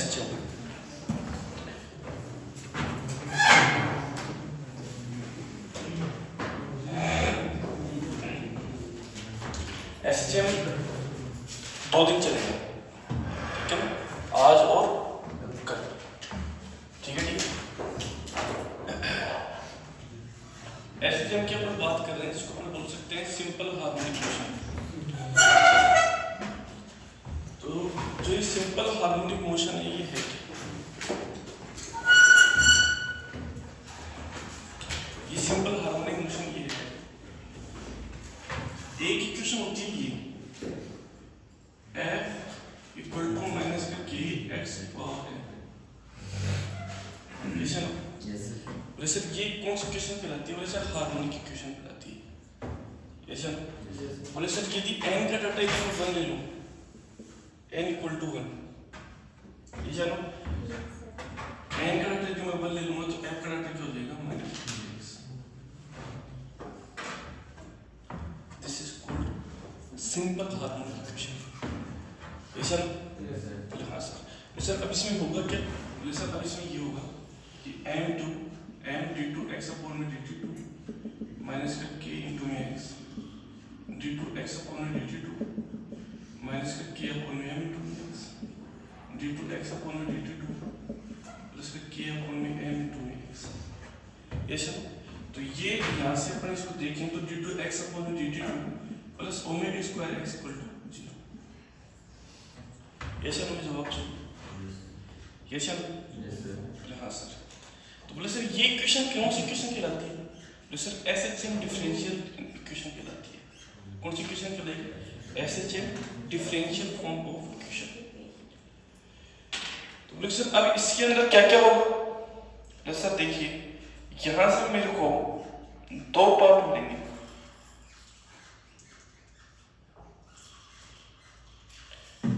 SHM दो दिन चलेगा, ठीक है ना, आज और कल, ठीक है। SHM की अपन बात कर रहे हैं, इसको अपन बोल सकते हैं सिंपल हार्मोनिक मोशन। तो जो ये सिंपल हार्मोनिक मोशन है ये है ये सिंपल हार्मोनिक मोशन ये है, एक इक्वेशन होती है ये F इक्वल टू माइनस के x पावर n, बोले सर ये कौन सी इक्वेशन कहलाती है? बोले सर हार्मोनिक इक्वेशन कहलाती है, ऐसा ना। बोले सर यदि n का डाटा इक्वल 1 ले लूं, n इक्वल टू 1, ऐसा ना, n का डाटा यदि मैं 1 ले लूंगा तो f का डाटा क्या हो जाएगा? Minus 2x। This is called simple harmonic equation, ऐसा ना। बोले हाँ सर। सर अब इसमें होगा क्या? बोले सर अब इसमें ये होगा कि m d2 x अपॉन में dt2 माइनस का k इंटू में x d2 x अपॉन में dt2 माइनस का k अपॉन में m इंटू में x d2 x अपॉन में dt2 प्लस का k अपॉन में m इंटू में x। ये सब तो ये यहाँ से अपन इसको देखें तो d2 x अपॉन में dt2 plus omega square x equal to 0। ये सर हमें जवाब चाहिए, ये सर। हाँ सर। तो बोले सर ये इक्वेशन कौन सी इक्वेशन कहलाती है? बोले सर SHM डिफरेंशियल इक्वेशन कहलाती है। कौन सी इक्वेशन कहलाएगी? SHM differential form of equation. तो बोले सर अब इसके अंदर क्या क्या होगा? बोले सर देखिए यहां से मेरे को दो पार्ट मिलेंगे,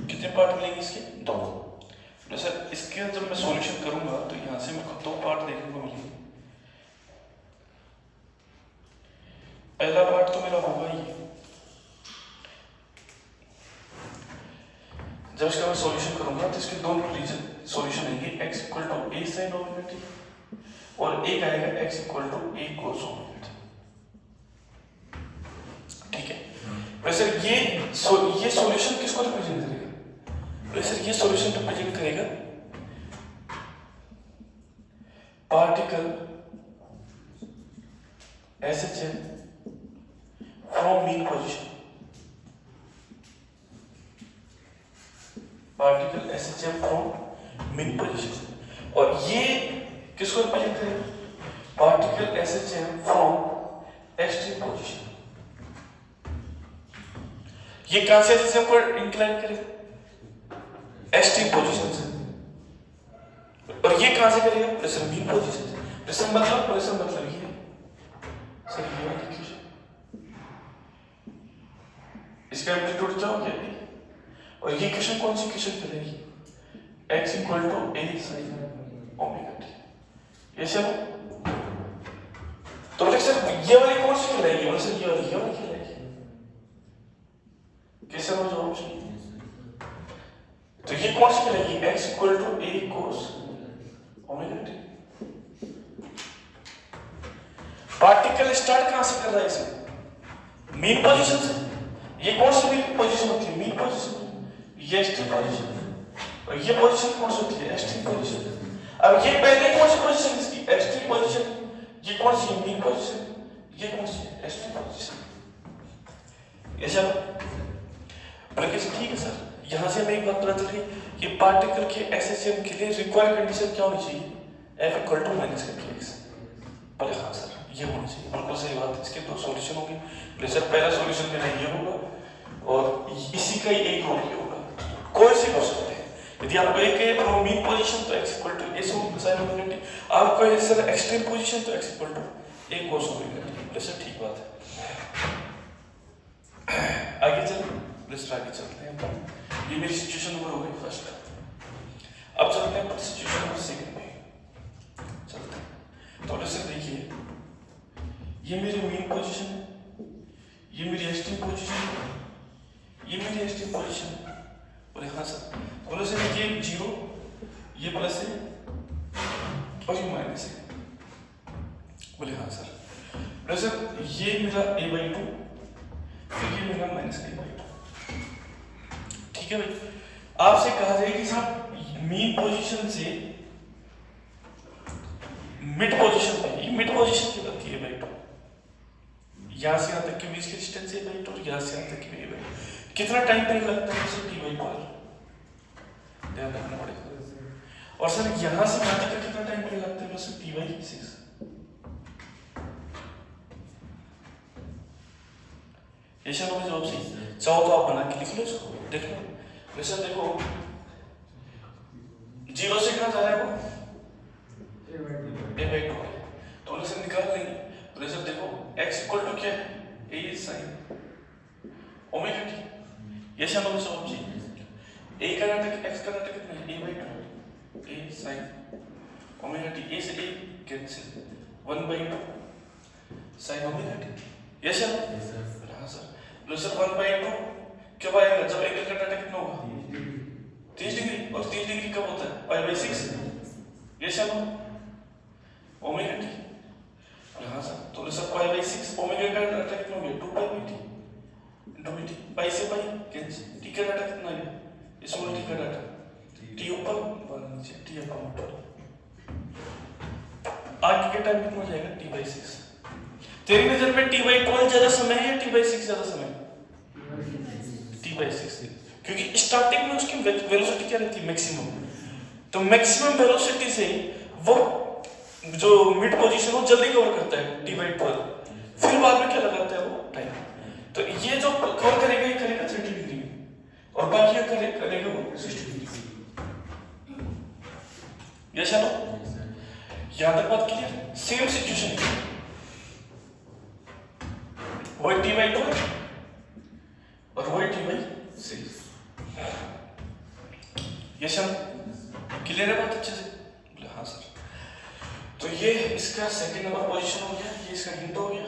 कितने पार्ट मिलेंगे इसके? दो। तो सर इसके जब मैं सॉल्यूशन करूंगा तो यहाँ से मेरे को दो पार्ट देखने को मिलेंगे। पहला पार्ट तो मेरा होगा ये, जब इसका मैं सॉल्यूशन करूंगा तो इसके दोनों सॉल्यूशन आएंगे x equal to a sin omega t और एक आएगा x equal to a cos omega t, ठीक है। वैसे ये सॉल्यूशन किसको रिप्रेजेंट करेगा? सर ये सॉल्यूशन रिप्रेजेंट करेगा particle SHM from mean position, particle SHM from mean position. और ये किसको रिप्रेजेंट करेगा? Particle SHM from extreme position. ये कहां से SHM को इंक्लाइन करेगा? एक्सट्रीम पोजीशन से। और ये कहां से करेगा? प्रेशर मीन पोजीशन से। प्रेशर मतलब ये सर ये वाली इक्वेशन, इसका एम्पलीट्यूड क्या हो गया? और ये इक्वेशन कौन सी इक्वेशन कहलाएगी? x equal to a sin omega t। ये सब तो बोले सर ये वाली कौन सी कहलाएगी? बोले सर ये वाली कहलाएगी। कैसे हो जवाब चाहिए? तो ये कौन सी कहलाएगी? x equal to a cos omega t। Particle start कहां से कर रहा है? इसमें मीन पोजीशन से। ये कौन सी मीन पोजीशन होती है? Mean position. ये एक्सट्रीम पोजीशन और ये पोजीशन कौन सी होती है? Extreme position. अब ये पहले कौन सी पोजीशन इसकी? Extreme position. ये कौन सी? Mean position. ये कौन सी? Extreme position. ये सब ठीक है सर। यहां से हमें एक बात पता चल रही कि पार्टिकल के SHM के लिए रिक्वायर्ड कंडीशन क्या होनी चाहिए? F इक्वल टू माइनस का kx। बोले हाँ सर ये होनी चाहिए, बिल्कुल सही बात है। इसके दो सॉल्यूशन होंगे। बोले सर पहला सॉल्यूशन मेरा ये होगा और इसी का ही एक रूल ये होगा, कोई से कर सकते हैं। यदि आपको एक फ्रॉम मीन पोजीशन तो x equal to a sin omega t, आपको सर एक्सट्रीम पोजीशन तो x equal to a cos omega t। बोले सर ठीक बात है। आगे चलो, आगे चलते हैं। ये मेरी सिचुएशन नंबर हो गई फर्स्ट। अब चलते हैं सिचुएशन नंबर सेकंड में। चलते हैं तो सर देखिए ये मेरी मीन पोजीशन है, ये मेरी एक्सट्रीम पोजीशन है, ये मेरी एक्सट्रीम पोजीशन है। बोले हाँ सर। बोले सर ये 0 ये प्लस है और ये माइनस है। बोले हाँ सर। बोले सर ये मेरा a/2 फिर ये मेरा माइनस a/2। ठीक है भाई, आपसे कहा जाए कि साहब मीन पोजीशन से मिड पोजीशन पे, ये मिड पोजीशन की बात है a/2, यहां से यहां तक के बीच की डिस्टेंस a/2 और यहां से यहां तक की a/2। कितना टाइम पीरियड लगता है सर t/2, ध्यान रखना पड़ेगा। और सर यहां से यहां तक कितना टाइम पीरियड लगता है सर t/6। ये सर मुझे जवाब सही चाहो तो आप बना के लिख लो इसको, देख लो। वैसे देखो 0 से कहां जा रहा है वो a/2, तो उन्हें से निकाल लेंगे। तो सर देखो x इक्वल टू क्या है, a sin ओमेगा t। ये सर मुझे जवाब सही। a का नाटक x का नाटक कितना है a/2 a sin omega t, a से a cancel 1/2 sin omega t। ये सर हाँ सर। लो सर 1/2 कब आएगा, जब एंगल का नाटक कितना होगा 30 डिग्री, और 30 डिग्री कब होता है π/6। ये सर ओमेगा t, हाँ सर। तो सर π/6 ओमेगा का नाटक कितना हो गया 2π/t इंटू bt, पाई से पाई कैंसिल, t का नाटक कितना है स्मॉल t का नाटक t ऊपर और नीचे t अपॉन आगे के टाइम कितना हो जाएगा t/6। तेरी नजर में t/12 ज्यादा समय है या t/6 ज्यादा समय, t/6, क्योंकि स्टार्टिंग में उसकी वेलोसिटी क्या रहती है मैक्सिमम। तो मैक्सिमम वेलोसिटी से वो जो मिड पोजीशन वो जल्दी कवर करता है t/12, फिर बाद में क्या लगाता है वो टाइम। तो ये जो कवर करेगा ये करेगा 30 डिग्री में, और बाकी करेगा वो 60 डिग्री। ये चलो यहां तक बात क्लियर। सेम सिचुएशन है, वही t/2 और वही t/6। ये सब क्लियर है बात अच्छे से, बोले हाँ सर। तो ये इसका सेकंड नंबर पोजीशन हो गया, ये इसका हिंट हो गया,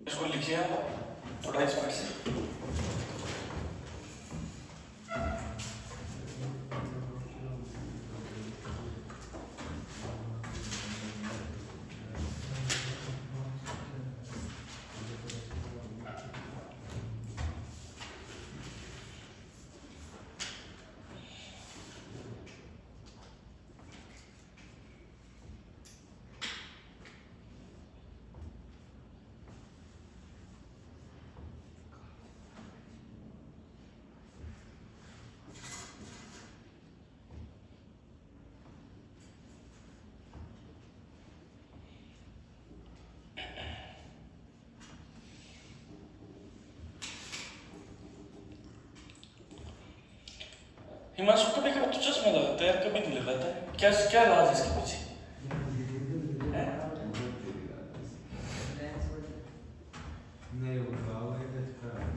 इसको लिखिए आप थोड़ा स्पीड से। हिमांशु कभी कभी तो चश्मा लगाता है यार, कभी नहीं लगाता है, क्या क्या राज है इसके पीछे?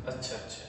अच्छा अच्छा।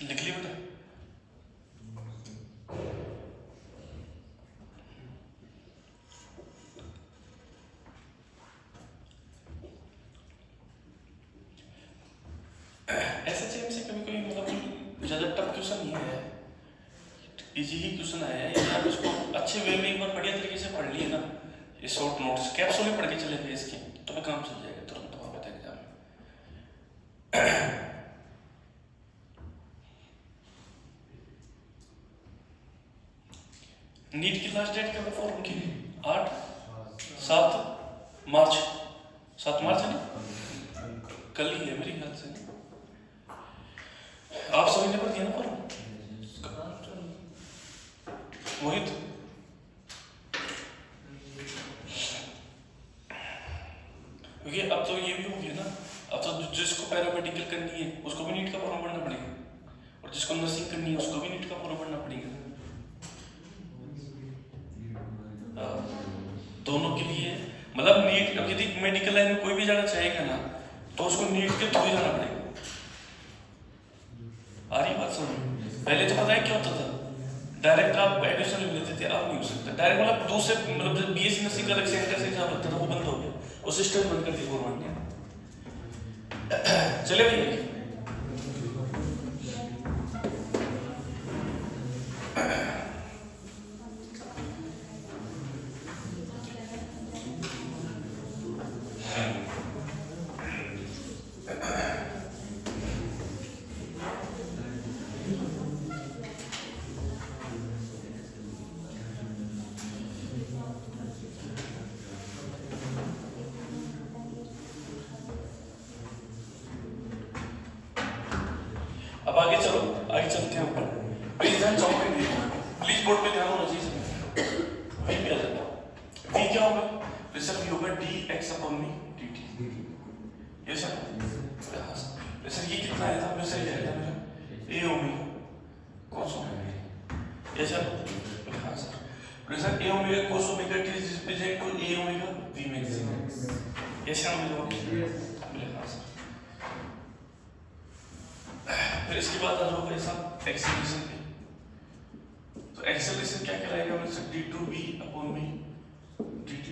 लिख लिया बेटा। SHM से कभी कोई मतलब ज़्यादा टफ क्वेश्चन नहीं है, इजी ही क्वेश्चन आया है। यदि आप इसको अच्छे वे में एक बार बढ़िया तरीके से पढ़ लिए ना, ये शॉर्ट नोट्स कैप्सूल में पढ़ के चले गए इसके, तो भी काम चल जाएगा तुरंत वहाँ पे एग्जाम में। नीट की लास्ट डेट कब है फॉर्म की? 7 मार्च। 7 मार्च है ना, कल ही है मेरे ख्याल से। आप सभी ने भर दिया ना फॉर्म? मोहित क्योंकि अब तो ये भी हो गया ना, अब तो जिसको पैरामेडिकल करनी है उसको भी नीट का फॉर्म भरना पड़ेगा, और जिसको नर्सिंग करनी है उसको भी नीट का फॉर्म भरना पड़ेगा। दोनों के लिए मतलब नीट, अब यदि मेडिकल लाइन में कोई भी जाना चाहेगा ना तो उसको नीट के थ्रू जाना पड़ेगा। आ रही बात समझ? पहले तो पता है क्या होता था, डायरेक्ट आप एडमिशन ले लेते थे, अब नहीं हो सकता डायरेक्ट। मतलब दूसरे मतलब जब बीएससी नर्सिंग का अलग सेंटर से एग्जाम लगता था वो बंद हो गया, वो सिस्टम बंद कर दिया गवर्नमेंट ने। चले भैया अब आगे चलो, आगे चलते हैं ऊपर। प्लीज ध्यान चौक पे देखो, प्लीज बोर्ड पे ध्यान होना चाहिए। वी पे आ जाता, वी क्या होगा? प्रेशर वी होगा dx अपॉन में dt। ये सर प्रेशर ये कितना आया था? प्रेशर ये आया था मेरा a ओमेगा cos ओमेगा। ये सर हाँ sir pressure a omega cos omega t is equal to a omega v maximum. ये सर हम लोग हाँ सर। फिर इसके बाद आ जाओ भाई साहब एक्सेलरेशन पे। तो एक्सेलरेशन क्या कहलाएगा? मतलब d2v अपॉन में dt2।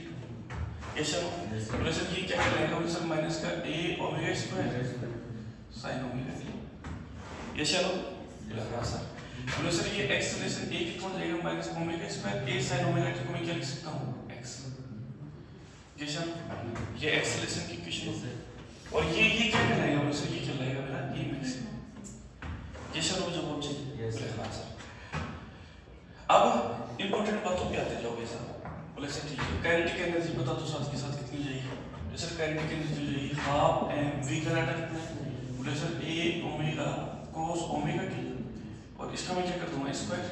ये चलो प्रेशर ये क्या कहलाएगा? मतलब माइनस का a omega square sin omega t। ये चलो हाँ सर। प्रेशर ये एक्सेलरेशन a कितना हो जाएगा? Minus omega square a sin omega t को मैं क्या लिख सकता हूँ? x। ये चलो ये एक्सेलरेशन की इक्वेशन, और ये क्या कहलाएगा? प्रेशर ये कहलाएगा मेरा a मैक्सिमम। ये सर मुझे बहुत चाहिए। हाँ सर। अब इंपॉर्टेंट बातों पे आते जाओगे साहब। बोले सर ठीक है, काइनेटिक एनर्जी बता दो साथ के साथ कितनी जाएगी? जैसे काइनेटिक एनर्जी हो जाएगी हाफ एम वी का डाटा कितना है? बोले sir a omega cos omega t, और इसका मैं क्या कर दूंगा स्क्वायर।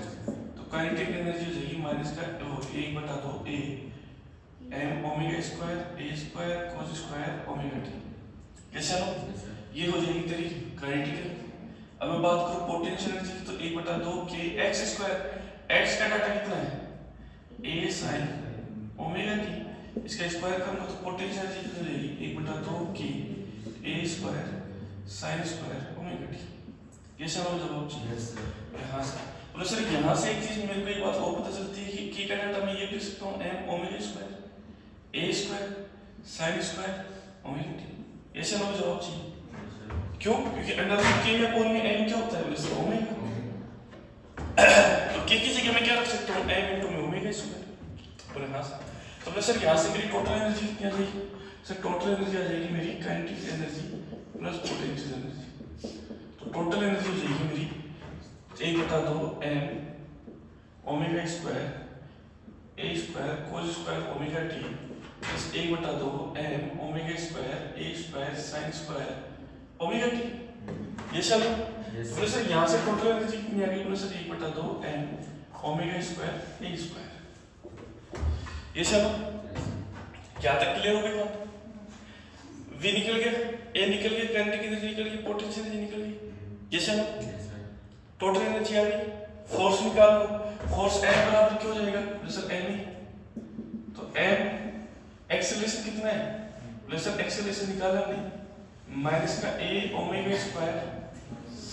तो काइनेटिक एनर्जी हो जाएगी माइनस का 1 बटा 2 a m omega square a square cos square omega t। ये चलो ये हो जाएगी तेरी काइनेटिक। अब मैं बात करूं पोटेंशियल एनर्जी की, तो 1 बटा 2 k x स्क्वायर, x का डाटा कितना है? a sin ओमेगा t, इसका स्क्वायर करूंगा तो पोटेंशियल एनर्जी कितनी रहेगी? 1 बटा 2 k a square sin square omega t। ये सब जवाब चाहिए। हाँ सर। बोलो सर यहाँ से एक चीज मेरे को एक बात और पता चलती है कि k का डाटा मैं ये लिख सकता हूँ m omega square a square sin square omega t। ये सब जवाब चाहिए। क्यों? क्योंकि अंडर रूट के में अपॉन में m क्या होता है? बोले सर ओमेगा। तो k की जगह मैं क्या रख सकता हूँ? m इनटू में ओमेगा स्क्वायर। बोले हाँ सर। तो बोले सर यहाँ से मेरी टोटल एनर्जी कितनी आ जाएगी? सर टोटल एनर्जी आ जाएगी मेरी kinetic energy plus potential energy. तो टोटल एनर्जी हो जाएगी मेरी 1 बटा 2 m omega square a square cos square omega t plus 1 बटा 2 m omega square a square sin square omega t। ये चलो बोले सर यहाँ से टोटल एनर्जी कितनी आ गई? बोले सर 1 बटा 2 m omega square a square. ये चलो क्या तक क्लियर हो गई बात? v निकल गया, a निकल गया, काइनेटिक एनर्जी निकल गई, पोटेंशियल एनर्जी निकल गई। ये चलो टोटल एनर्जी आ गई। फोर्स निकाल लो, फोर्स m बराबर क्या हो जाएगा? बोले सर m ही। तो m एक्सेलरेशन कितना है? बोले सर एक्सेलरेशन निकाला हमने माइनस का a omega square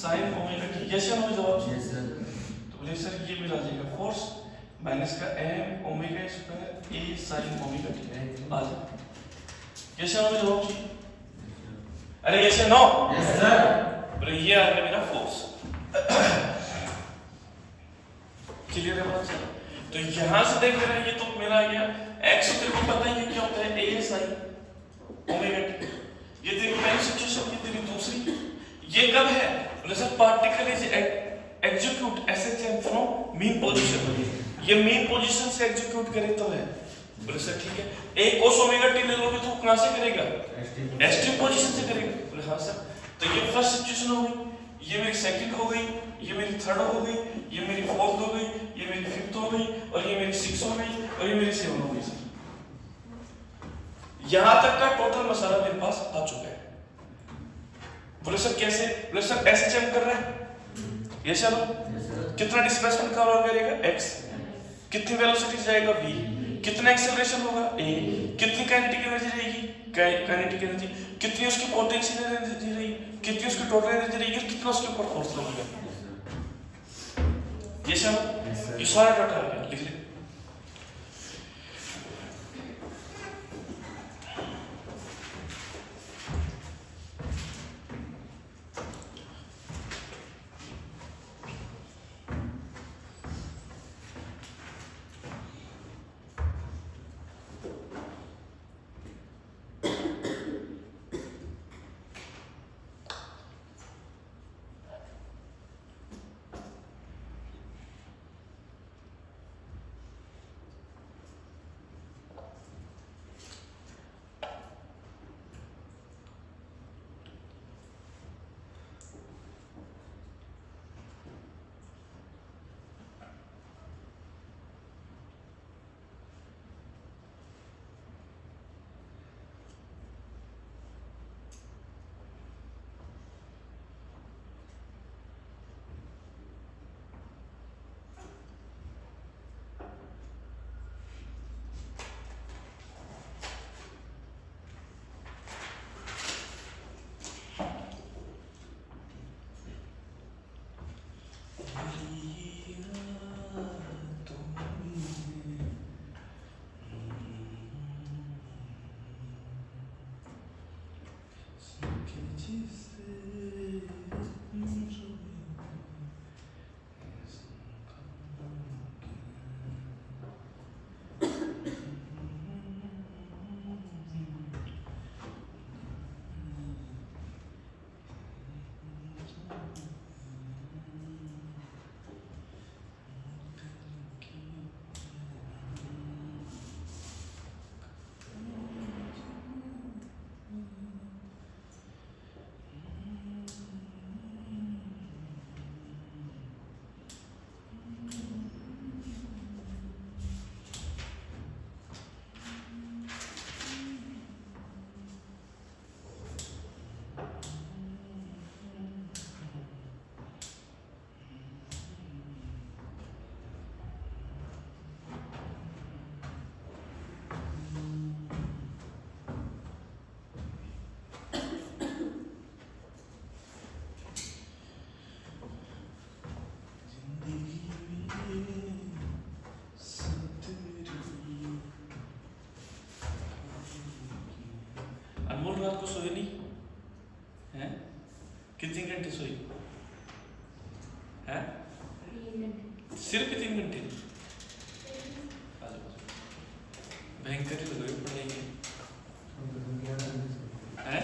sine omega T. Yes या नो जवाब? Yes sir. तो बोले सर ये मेरा आ जाएगा फोर्स माइनस का एम ओमेगा स्क्वायर ए साइन ओमेगा टी आ जाए। यस या नो जवाब जी? अरे यस या नो? Yes sir. बोले ये आ गया मेरा फोर्स। क्लियर है बात सर? तो यहां से देख रहे हैं ये तो मेरा आ गया x, तेरे को पता ही है क्या होता है a sin ओमेगा टी। ये तेरी पहली सिचुएशन, ये तेरी दूसरी। ये कब है? बोले sir particle is execute SHM from mean position. ये मीन पोजीशन से एग्जीक्यूट करे तो है। बोले सर ठीक है, a cos ओमेगा टी ले लोगे तो कहां से करेगा? एसटी पोजीशन से करेगा। बोले हां सर। तो ये फर्स्ट सिचुएशन हो गई, ये मेरी सेकंड हो गई, ये मेरी थर्ड हो गई, ये मेरी फोर्थ हो गई, ये मेरी फिफ्थ हो गई, और ये मेरी सिक्स हो गई, और ये मेरी सेवन हो गई सर। यहां तक का टोटल मसाला मेरे पास आ चुका है। बोले सर कैसे? बोले सर एसएचएम कर रहा है। ये चलो कितना डिस्प्लेसमेंट कवर करेगा? x। कितनी वेलोसिटी जाएगा? v। कितना एक्सेलरेशन होगा? a। कितनी काइनेटिक एनर्जी रहेगी? Kinetic energy. कितनी उसकी पोटेंशियल एनर्जी रहेगी? कितनी उसकी टोटल एनर्जी रहेगी? कितना उसके ऊपर फोर्स लगेगा? ये सब ये सारा डाटा आ गया, लिख ले। अनमोल रात को सोई नहीं है? कितने घंटे सोई है? सिर्फ 3 घंटे। भयंकर ही लग रही पढ़ाई में है।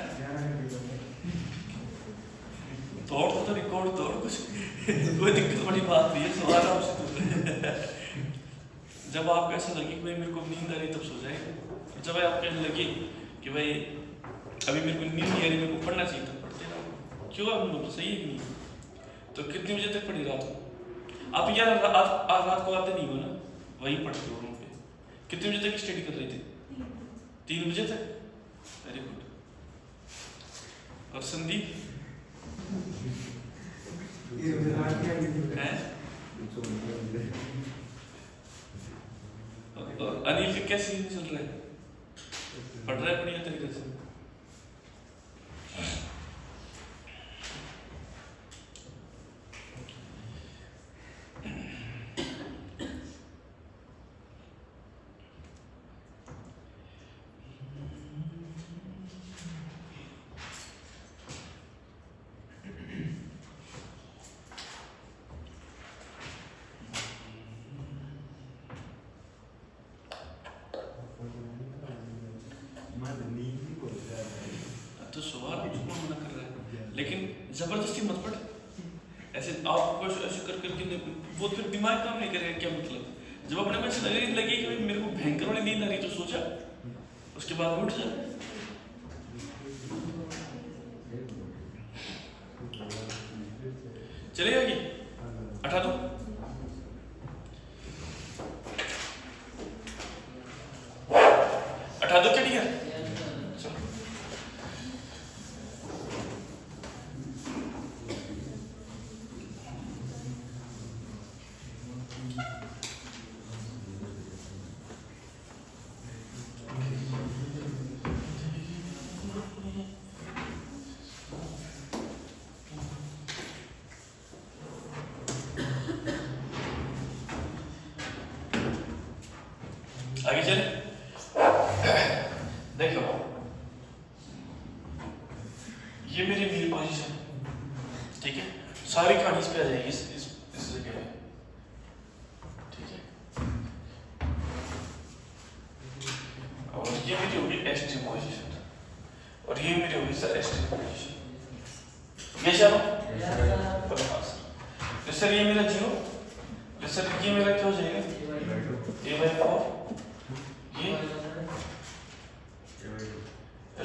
तोड़ तो रिकॉर्ड तोड़ कुछ कोई दिक्कत बड़ी बात नहीं है। सवाल आपसे जब आपको ऐसा लगे कि भाई मेरे को नींद आ रही तब सो जाए। जब आपको ऐसा लगे कि भाई अभी मेरे को नींद नहीं आ रही, मेरे को पढ़ना चाहिए तो पढ़ते रहो। क्यों हम लोग सही है कि नहीं? तो कितने बजे तक पढ़ी रात को? आप यार आज रात को आते नहीं हो ना, वही पढ़ते हो रूम पे। कितने बजे तक स्टडी कर रहे थे? 3 बजे तक। Very good. और संदीप है? और अनिल का क्या सीन चल रहा है? पढ़ रहा है बढ़िया तरीके से? जबरदस्ती मत पढ़, ऐसे आपको ऐसे कर करके वो फिर दिमाग काम नहीं करेगा। क्या मतलब, जब अपने मन से लगे कि भाई मेरे को भयंकर वाली नींद आ रही तो सोचा, उसके बाद उठ जा। चलेगा कि हटा दो। हटा दो क्या, ठीक है। चलो आगे चले। देखो ये मेरी मील पोजीशन, ठीक है। सारी कहानी इस पे आ जाएगी, इस जगह पे, ठीक है। और ये मेरी होगी एसटी पोजीशन, और ये मेरी होगी सर एसटी पोजीशन। ये चलो सर, ये मेरा 0, सर ये मेरा क्या हो जाएगा a/4, ये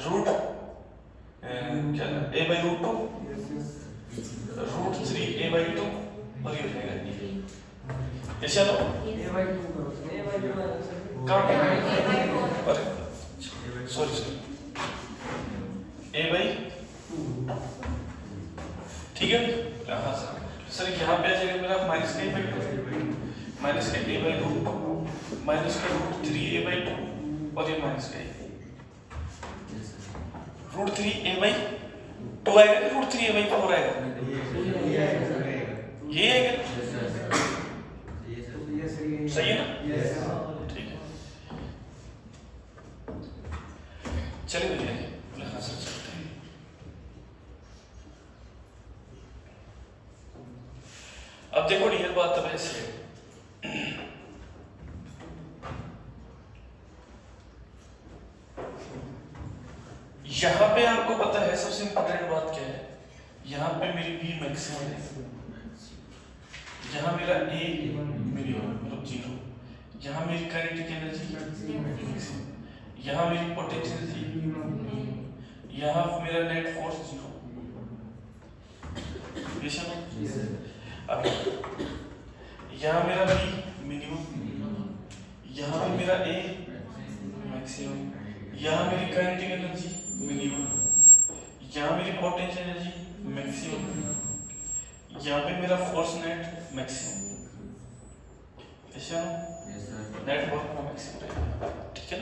रूट क्या a/√2, √3 a/2, और ये हो जाएगा ये चलो अरे सॉरी a/2, ठीक है। हाँ सर यहाँ पे आ जाएगा मेरा -a/2 माइनस का a/√2 माइनस का √3 a/2, और ये माइनस का √3 a/2 आएगा कि √3 a/4 आएगा, ये आएगा, सही है ना, ठीक है। चलिए भैया यहाँ से चलते हैं। अब देखो डियर, बात अब ऐसे है, यहाँ पे आपको पता है सबसे इंपॉर्टेंट बात क्या है, यहाँ पे मेरी V मैक्सिमम है, यहाँ मेरा A मिनिमम मतलब 0, यहाँ मेरी काइनेटिक एनर्जी मैक्सिमम, यहाँ मेरी पोटेंशियल एनर्जी, यहाँ मेरा नेट फोर्स 0। अब यहाँ मेरा B मिनिमम, यहाँ पे मेरा A मैक्सिमम, यहाँ मेरी काइनेटिक एनर्जी मिनिमम, यहाँ मेरी पोटेंशियल एनर्जी मैक्सिमम, यहाँ पे मेरा force net maximum, net force maximum रहेगा, ठीक है।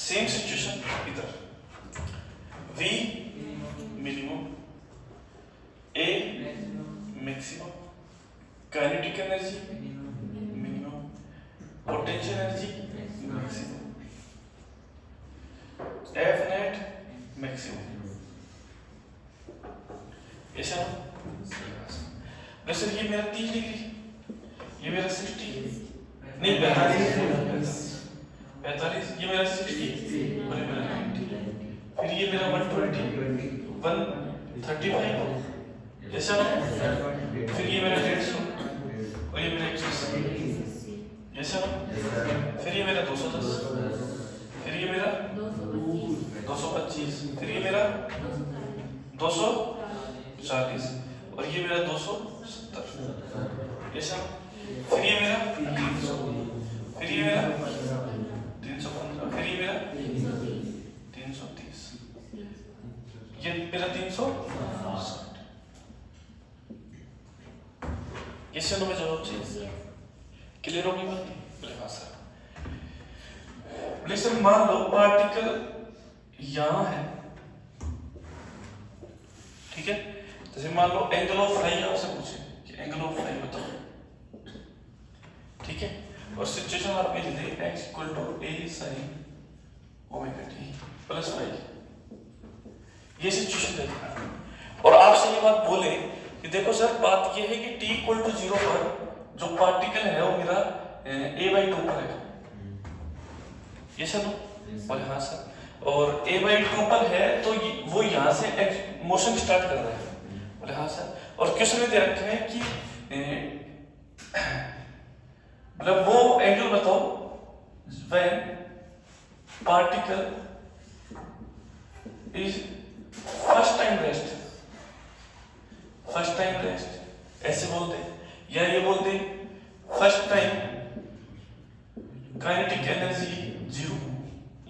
सेम सिचुएशन इधर, V minimum, A maximum, kinetic energy minimum, potential energy maximum, F net maximum, ऐसा वैसे ये मेरा 30 डिग्री, ये मेरा 60 नहीं 45, ये मेरा 60 और ये मेरा 90, फिर ये मेरा 120 135 ऐसा, फिर ये मेरा 150 और ये मेरा 180 ऐसा, फिर ये मेरा 210, फिर ये मेरा 225, फिर ये मेरा 240 और ये मेरा 270 ऐसा, फिर ये मेरा 300, फिर ये मेरा 315, फिर ये मेरा 330, ये मेरा 360। इससे हमें जवाब चाहिए, क्लियर होगी बात? बोले हाँ सर। बोले सर मान लो पार्टिकल यहाँ है, ठीक है, जैसे मान लो एंगल ऑफ फ्लाई आपसे पूछे कि एंगल ऑफ फ्लाई बताओ, ठीक है, और सिचुएशन आपने ली थी x = a sin ωt + y, ये सिचुएशन है। और आपसे ये बात बोले कि देखो सर बात ये है कि t = 0 पर जो पार्टिकल है वो मेरा a/2 पर है, ये सर बोले हाँ सर। और a बाई 2 पर है तो वो यहाँ से मोशन स्टार्ट कर रहा है। बोले हाँ सर। और क्वेश्चन में दे रखा है कि मतलब वो एंगल बताओ when particle is first time rest ऐसे बोल दे, या ये बोल दे फर्स्ट टाइम काइनेटिक एनर्जी 0,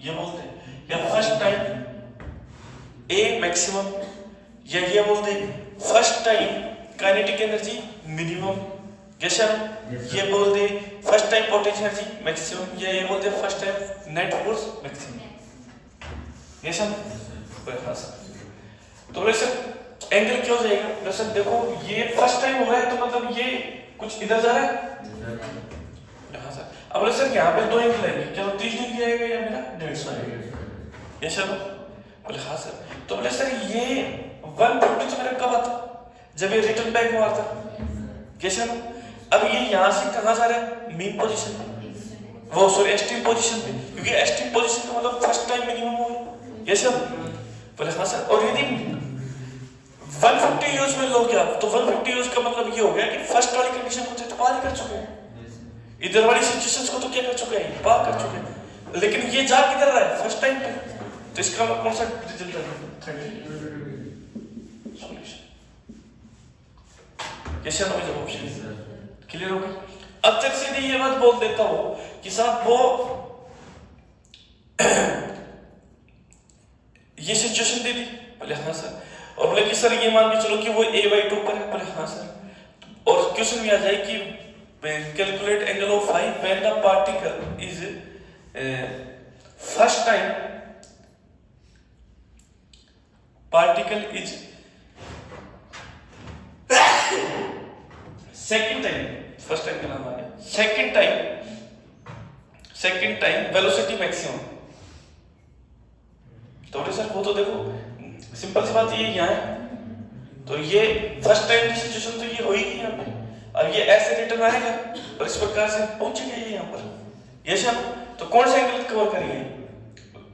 ये बोल दे, या फर्स्ट टाइम ए मैक्सिमम, या ये बोल दे first time kinetic energy minimum, जैसा ये बोल दे first time potential energy maximum, या ये बोल दे first time net force maximum. ये सब हाँ सर। तो बोले सर एंगल क्या हो जाएगा? बोले सर देखो ये फर्स्ट टाइम हो रहा है तो मतलब ये कुछ इधर जा रहा है। हाँ सर। अब बोले सर यहाँ पे 2 एंगल आएंगे, क्या 30 डिग्री आएगा या मेरा 150 आएगा? ये सर। बोले हाँ सर। तो बोले सर ये 150 मेरा कब आता? जब ये रिटर्न बैक मारता। कैसे? अब ये यहाँ से कहाँ जा रहा है? मीन पोजीशन, वो सॉरी एक्सट्रीम पोजीशन पे, क्योंकि एक्सट्रीम पोजीशन का मतलब फर्स्ट टाइम मिनिमम होगा। ये सब बोले हाँ सर। और यदि 150 यूज में लो क्या, तो 150 यूज का मतलब ये हो गया कि फर्स्ट वाली कंडीशन को तो पार कर चुके हैं, इधर वाली सिचुएशंस को तो क्या कर चुके हैं, पार कर चुके हैं, लेकिन ये जा किधर रहा है? फर्स्ट टाइम पे। तो इसका मतलब कौन सा रिजल्ट है? सॉल्यूशन। कैसे ना जब ऑप्शन क्लियर हो गया। अब तक सीधे ये बात बोल देता हूं कि साहब वो ये सिचुएशन दे दी। बोले हाँ सर। और बोले कि सर ये मान के चलो कि वो a बाई 2 पर है। बोले हाँ सर। और क्वेश्चन में आ जाए कि calculate angle of phi when the particle is first time second time, first time का नाम आ गया, सेकंड टाइम वेलोसिटी मैक्सिमम। तो बोले सर वो तो देखो सिंपल सी बात ये यहाँ है, तो ये फर्स्ट टाइम की सिचुएशन तो ये होगी यहाँ पे। अब ये ऐसे रिटर्न आएगा और इस प्रकार से पहुंचेगा ये यहाँ पर। ये सब तो कौन सा एंगल कवर करेंगे?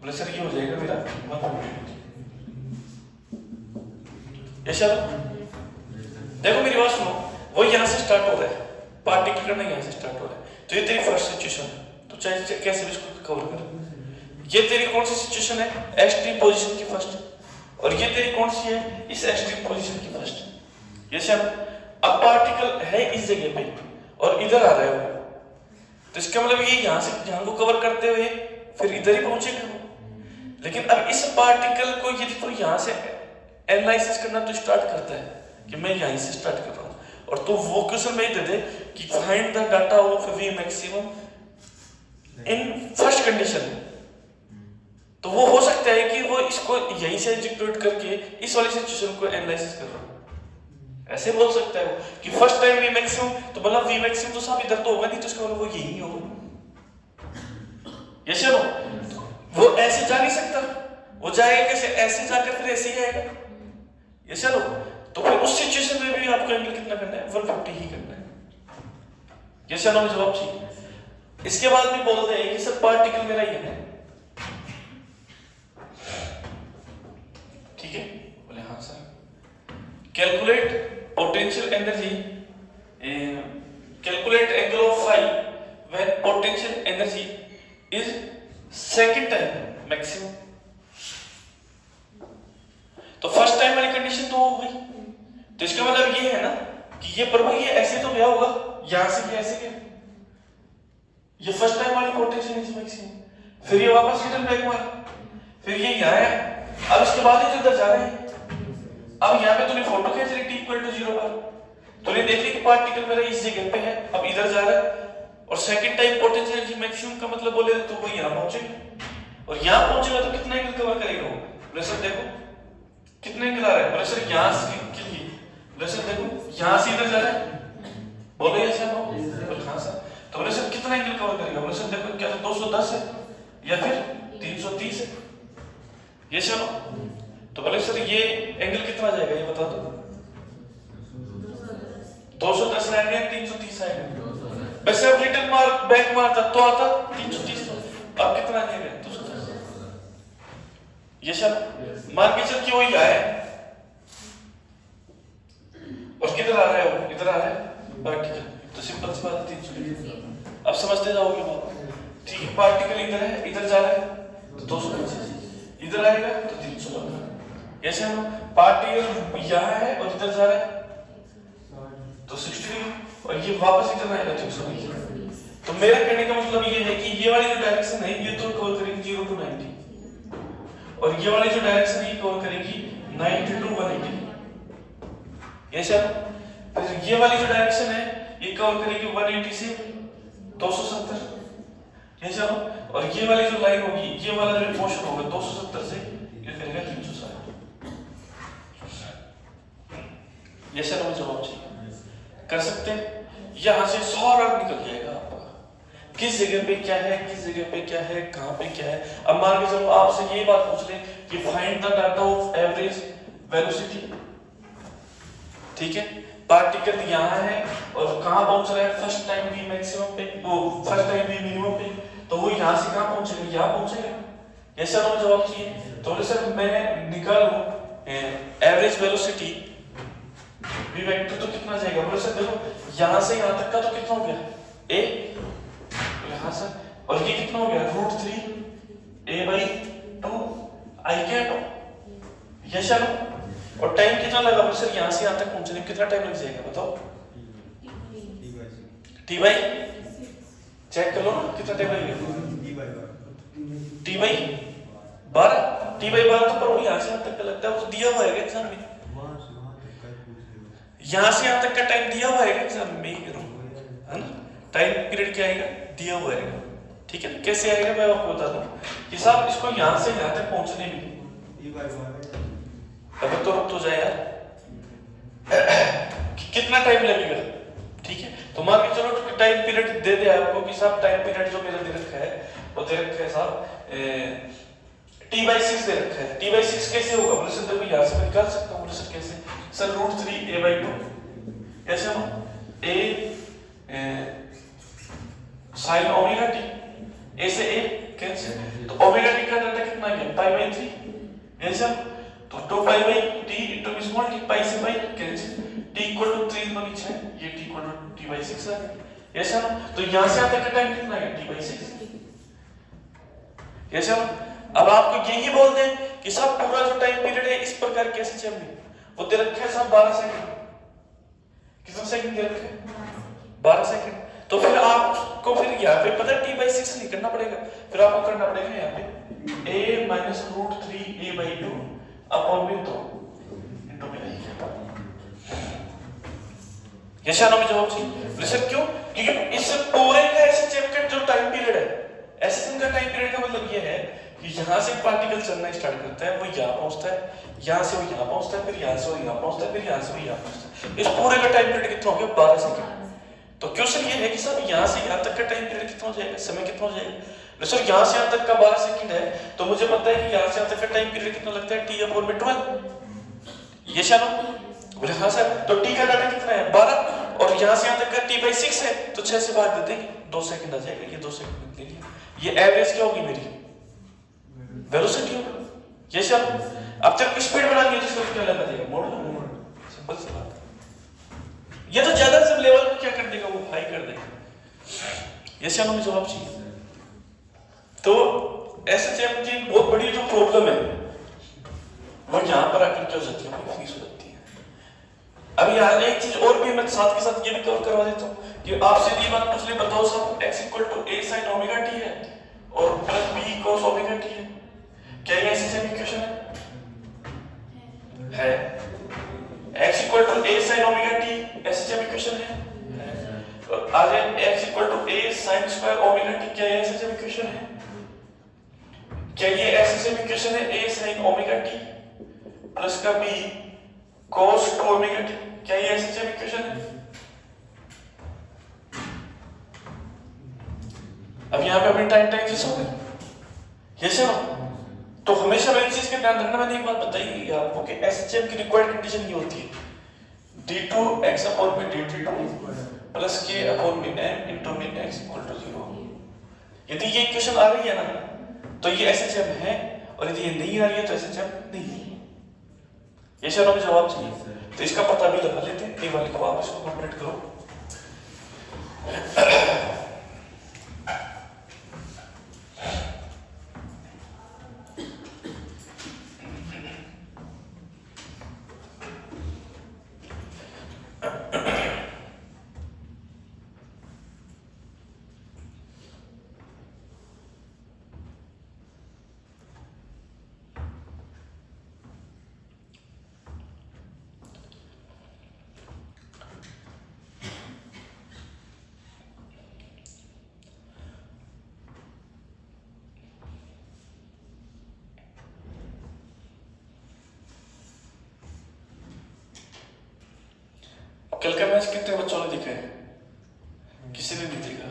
बोले सर ये हो जाएगा मेरा 150। ये सब देखो मेरी बात सुनो, वो यहाँ से स्टार्ट हो रहा है, पार्टिकल करना यहाँ से स्टार्ट हो रहा है, तो ये तेरी फर्स्ट सिचुएशन है। तो चाहे कैसे भी इसको कवर कर, ये तेरी कौन सी सिचुएशन है? एक्सट्रीम पोजीशन की फर्स्ट। और ये तेरी कौन सी है? इस एक्सट्रीम पोजीशन की फर्स्ट। ये सब अब पार्टिकल है इस जगह पे और इधर आ रहा है वो, तो इसका मतलब ये यहाँ से यहाँ को कवर करते हुए फिर इधर ही पहुंचेगा वो। लेकिन अब इस पार्टिकल को यदि तो यहाँ से एनालिसिस करना तो स्टार्ट करता है कि मैं यहीं से स्टार्ट कर रहा हूँ, और तो वो क्वेश्चन में ही दे दे कि find the data of we maximum in first condition, तो वो हो सकता है कि वो इसको यहीं से एग्जीक्यूट करके इस वाली सिचुएशन को एनालिसिस कर रहा है। ऐसे बोल सकता है वो कि फर्स्ट टाइम वी मैक्सिमम, तो मतलब वी मैक्सिमम तो सब इधर तो होगा नहीं, तो इसका मतलब वो यही होगा। ये चलो वो ऐसे जा नहीं सकता, वो जाएगा कैसे? ऐसे जाकर फिर ऐसे ही आएगा। ये चलो तो फिर उस सिचुएशन में भी आपको एंगल कितना करना है? 150 ही करना है। ये चलो जवाब चाहिए। इसके बाद भी बोलते हैं कि सर पार्टिकल मेरा ये है, ठीक है? बोले हाँ sir. Calculate potential energy, calculate angle of phi when potential energy is second time maximum. तो फर्स्ट टाइम वाली कंडीशन तो हो गई, तो इसका मतलब ये है ना कि ये प्रभु ये ऐसे तो गया होगा, यहां से गया ऐसे गया, ये फर्स्ट टाइम वाली पोटेंशियल एनर्जी मैक्सिमम, फिर ये वापस रिटर्न बैक मारा, फिर ये यहाँ है। अब इसके बाद ही इधर जा रहे हैं। अब यहाँ पे तूने फोटो खींच रही t = 0 पर, तूने देख ली कि पार्टिकल मेरा इस जगह पे है, अब इधर जा रहा है, और second time potential energy maximum का मतलब बोले तो वो यहाँ पहुंचेगा, और यहाँ पहुंचेगा तो कितना एंगल कवर करेगा वो? बोले सर देखो कितने एंगल आ रहा है? बोले सर यहाँ से कितनी? बोले सर देखो यहाँ से इधर जा रहा है। बोलो ये सर, बोले हाँ सर। तो बोले सर कितना एंगल कवर करेगा? बोले सर देखो क्या 210 है या फिर 330 है। ये चलो तो बोले सर ये एंगल कितना जाएगा ये बता दो। 210 आएगा 330 आएगा। वैसे अब रिटर्न बैक मारता तो आता 330, अब कितना आएगा? 210। ये सब मान के चल कि वही आया और किधर आ रहा है, वो इधर आ रहा है पार्टिकल, तो सिंपल सी बात है 300। अब समझते जाओगे बात, ठीक है। पार्टिकल इधर है, इधर जा रहा है तो 225, इधर आएगा तो 300। कैसे हम पार्टिकल यहाँ है और इधर जा रहा है तो 60 और ये वापस इधर आएगा 300। तो मेरा कहने का मतलब ये है कि ये वाली जो डायरेक्शन है ये तो कवर करेगी 0 to 90 और ये वाली जो डायरेक्शन है ये कवर करेगी 90 to 180। कैसे फिर ये वाली जो डायरेक्शन है ये कवर करेगी 180 से 270। कैसे और ये वाली जो लाइन होगी, ये वाला जो पोर्शन होगा 270 से ये करेगा 360। ये सर हमें जवाब चाहिए, कर सकते हैं। यहां से सारा निकल जाएगा आपका, किस जगह पे क्या है, किस जगह पे क्या है, कहां पे क्या है। अब मान के चलो आपसे ये बात पूछ ले कि find the data of average velocity, ठीक है। पार्टिकल यहाँ है और कहां पहुंच रहा है, फर्स्ट टाइम वी मैक्सिमम पे, वो फर्स्ट टाइम वी मिनिमम पे, तो वो यहां से कहां पहुंचेगा, यहाँ पहुंचेगा। ये सर हमें जवाब चाहिए। तो सर मैं निकालूं एवरेज वेलोसिटी v वेक्टर तो कितना जाएगा, बोले सर देखो यहां से यहां तक का तो कितना हो गया a, यहां से और ये कितना हो गया √3 a/2 I कैट। ये चलो और टाइम कितना लगा, बोले सर यहां से यहां तक पहुंचने में कितना टाइम लग जाएगा बताओ, t बाई चेक कर लो ना कितना टाइम लगेगा, t बाई 12 तो पर वो यहां से यहां तक का लगता है, वो तो दिया हुआ है एग्जाम में, यहां से यहां तक का टाइम दिया हुआ है एग्जाम में, है ना। टाइम पीरियड क्या आएगा, दिया हुआ है, ठीक है। कैसे आएगा मैं आपको बता दूं कि साहब इसको यहां से यहां तक पहुंचने में अब तो रुक तो जाए यार कि कितना टाइम लगेगा, ठीक है। तो मान के चलो टाइम पीरियड दे दे आपको कि साहब टाइम पीरियड जो मेरा दे रखा है वो दे रखा है साहब t/6 दे रखा है। t/6 कैसे होगा, बोले सर देखो यहां से मैं निकाल सकता हूं, बोले सर कैसे, सर √3 a/2 कैसे हो a sin omega t, a से a कैंसिल, तो ओमेगा t का डाटा कितना है π/3 ऐसा, तो 2π/t into स्मॉल t, पाई से पाई कैंसिल, t = 3 तो नीचे ये t = t/6 है ऐसा ना। तो यहां से यहां तक का टाइम कितना है t/6 ऐसा। अब आपको यही बोल दें कि साहब पूरा जो टाइम पीरियड है इस प्रकार कैसे चल रही वो दे रखा है साहब 12 सेकंड, कितना सेकंड दे रखा है 12 सेकंड। तो फिर आपको फिर यहाँ पे पता है t/6 नहीं करना पड़ेगा, फिर आपको करना पड़ेगा यहाँ पे a - √3 a/2 अपॉन में 2 इनटू में ये शायद हमें जवाब चाहिए। सर क्यों, क्योंकि इस पूरे का एसएचएम का जो टाइम पीरियड है, एसएचएम का टाइम पीरियड का मतलब ये है कि यहाँ से पार्टिकल चलना स्टार्ट करता है, वो यहाँ पहुंचता है, यहाँ से वो यहाँ पहुंचता है, फिर यहाँ से वो यहाँ पहुंचता है, फिर यहाँ से वो यहाँ पहुंचता है। इस पूरे का टाइम पीरियड कितना हो गया 12 सेकंड। तो क्वेश्चन ये है कि सर यहाँ से यहाँ तक का टाइम पीरियड कितना हो जाएगा, समय कितना हो जाएगा। सर यहाँ से यहाँ तक का 12 सेकंड है, तो मुझे पता है कि यहाँ से यहाँ तक का टाइम पीरियड कितना लगता है t/12। ये चलो बोले हाँ सर, तो t का डाटा कितना है 12 और यहाँ से यहाँ तक का t/6 है, तो 6 से भाग देते हैं 2 सेकंड आ जाएगा, ये 2 सेकंड ले लिया। ये एवरेज क्या होगी मेरी वेलोसिटी होगी। ये सब अब तक स्पीड बढ़ानी है तो इसको क्या लगा देगा मोड़, सिंपल सी बात है। ये तो ज्यादा सब लेवल को क्या कर देगा, वो हाई कर देगा। ये सब हमें जवाब चाहिए। तो एसएचएम की बहुत बड़ी जो प्रॉब्लम है वो यहाँ पर आकर क्या हो जाती है, वो फिक्स हो जाती है। अब यहाँ एक चीज और भी मैं साथ के साथ ये भी कवर करवा देता हूँ कि आपसे ये बात पूछ ले, बताओ सब x = a sin omega t है और plus b cos omega t है, क्या ये एसएचएम इक्वेशन है? x = a sin omega t SHM equation है। और आगे x = a sin square omega t, क्या ये एसएचएम इक्वेशन है? क्या ये एसएचएम इक्वेशन है a sin omega t plus का b cos ओमेगा t, क्या ये एसएचएम इक्वेशन है? अब यहाँ पे अपने टाइम फिक्स हो गए, ये सब। तो हमेशा मेरी चीज का ध्यान रखना, मैंने एक बात बताई आपको कि एसएचएम की रिक्वायर्ड कंडीशन ये होती है d2x/dt2 plus k/n into x = 0। यदि ये इक्वेशन आ रही है ना तो ये एसएचएम है और यदि ये नहीं आ रही है तो ऐसे जब नहीं है। ये सर हमें जवाब चाहिए, तो इसका पता भी लगा लेते हैं। ए वाले को आप इसको कंप्लीट करो। कल का मैच कितने बच्चों ने देखा है? किसी ने नहीं देखा।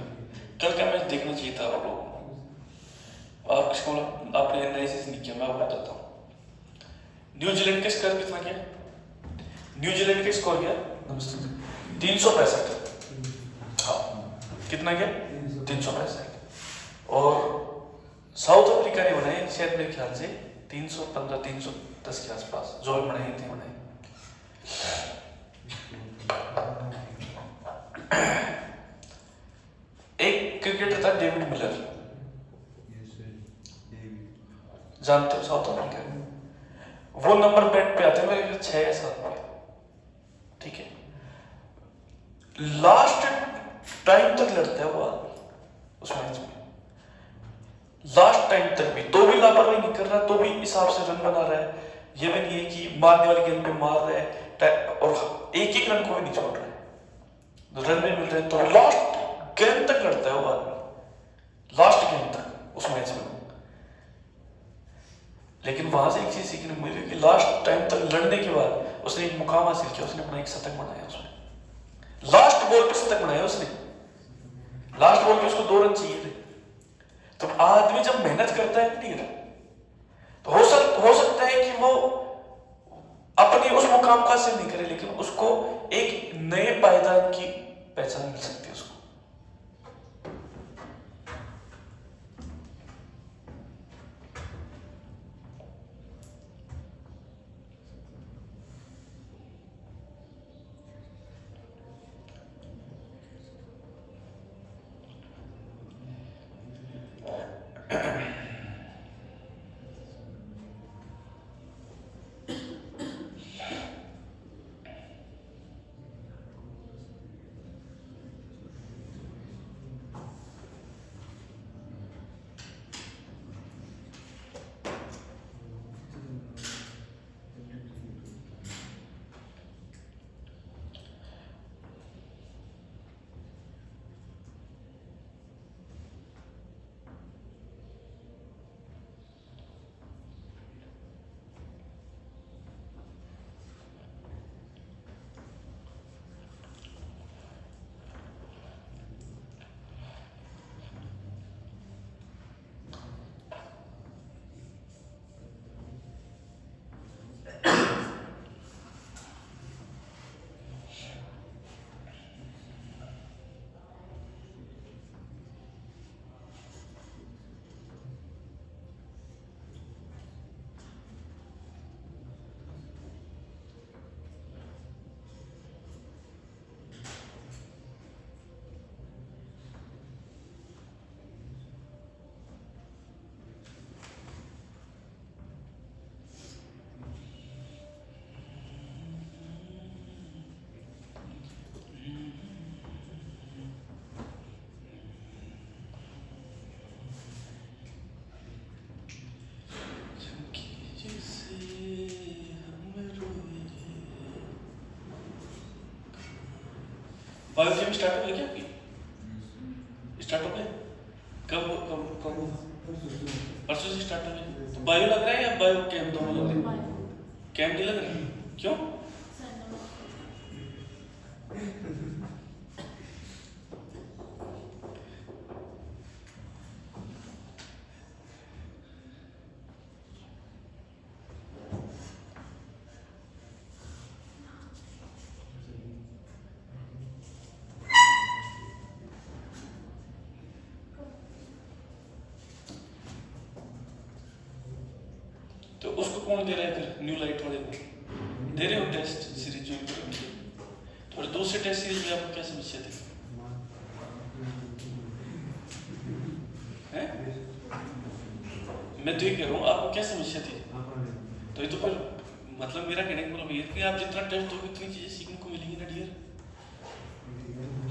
कल का मैच देखना चाहिए था आप लोगों को। आप किसको आपने एनालिसिस नहीं किया, मैं आपको बताता हूँ। न्यूजीलैंड का स्कोर कितना गया? न्यूजीलैंड का स्कोर गया 365। हाँ, कितना गया? 365। और साउथ अफ्रीका ने बनाए शायद मेरे ख्याल से 315 310 के आसपास, जो भी बनाए थे बनाए। एक क्रिकेटर था डेविड मिलर, जानते हो साउथ अफ्रीका में? वो नंबर बैट पे आते हैं मेरे 6 या 7 पे, ठीक है। लास्ट टाइम तक लड़ता है वो उस मैच में, लास्ट टाइम तक भी, तो भी लापरवाही नहीं कर रहा, तो भी हिसाब से रन बना रहा है। ये भी नहीं है कि मारने वाली गेंद पे मार रहा है और एक एक रन को भी नहीं छोड़ रहा है, रन भी मिल रहे हैं, तो लास्ट गेंद तक लड़ता है वो आदमी, लास्ट गेंद तक उस मैच में। लेकिन वहां से एक चीज सीखने को मिली कि लास्ट टाइम तक लड़ने के बाद उसने एक मुकाम हासिल किया, उसने अपना एक शतक बनाया उसमें, लास्ट बॉल पे शतक बनाया उसने। लास्ट बॉल पे उसको 2 रन चाहिए थे। तो आदमी जब मेहनत करता है नहीं, तो हो सकता है कि वो अपनी उस मुकाम का हासिल नहीं करे, लेकिन उसको एक नए पायदान की पहचान मिल सकती है उसको। बायो जिम स्टार्ट हो गया क्या आपकी? स्टार्ट हो गया? कब कब कब? परसों से स्टार्ट हो गया। तो बायो लग रहा है या बायो कैम दोनों लग रहे हैं? कैम नहीं लग रहा है, क्यों? उसको कौन दे रहा है फिर? न्यू लाइट वाले को दे रहे हो टेस्ट सीरीज ज्वाइन करने के लिए। और दूसरे टेस्ट सीरीज में आपको क्या समस्या थी? मैं तो ये कह रहा हूँ आपको क्या समस्या थी? तो ये तो फिर मतलब मेरा कहने का मतलब ये कि आप जितना टेस्ट दोगे उतनी चीजें सीखने को मिलेंगी ना डियर।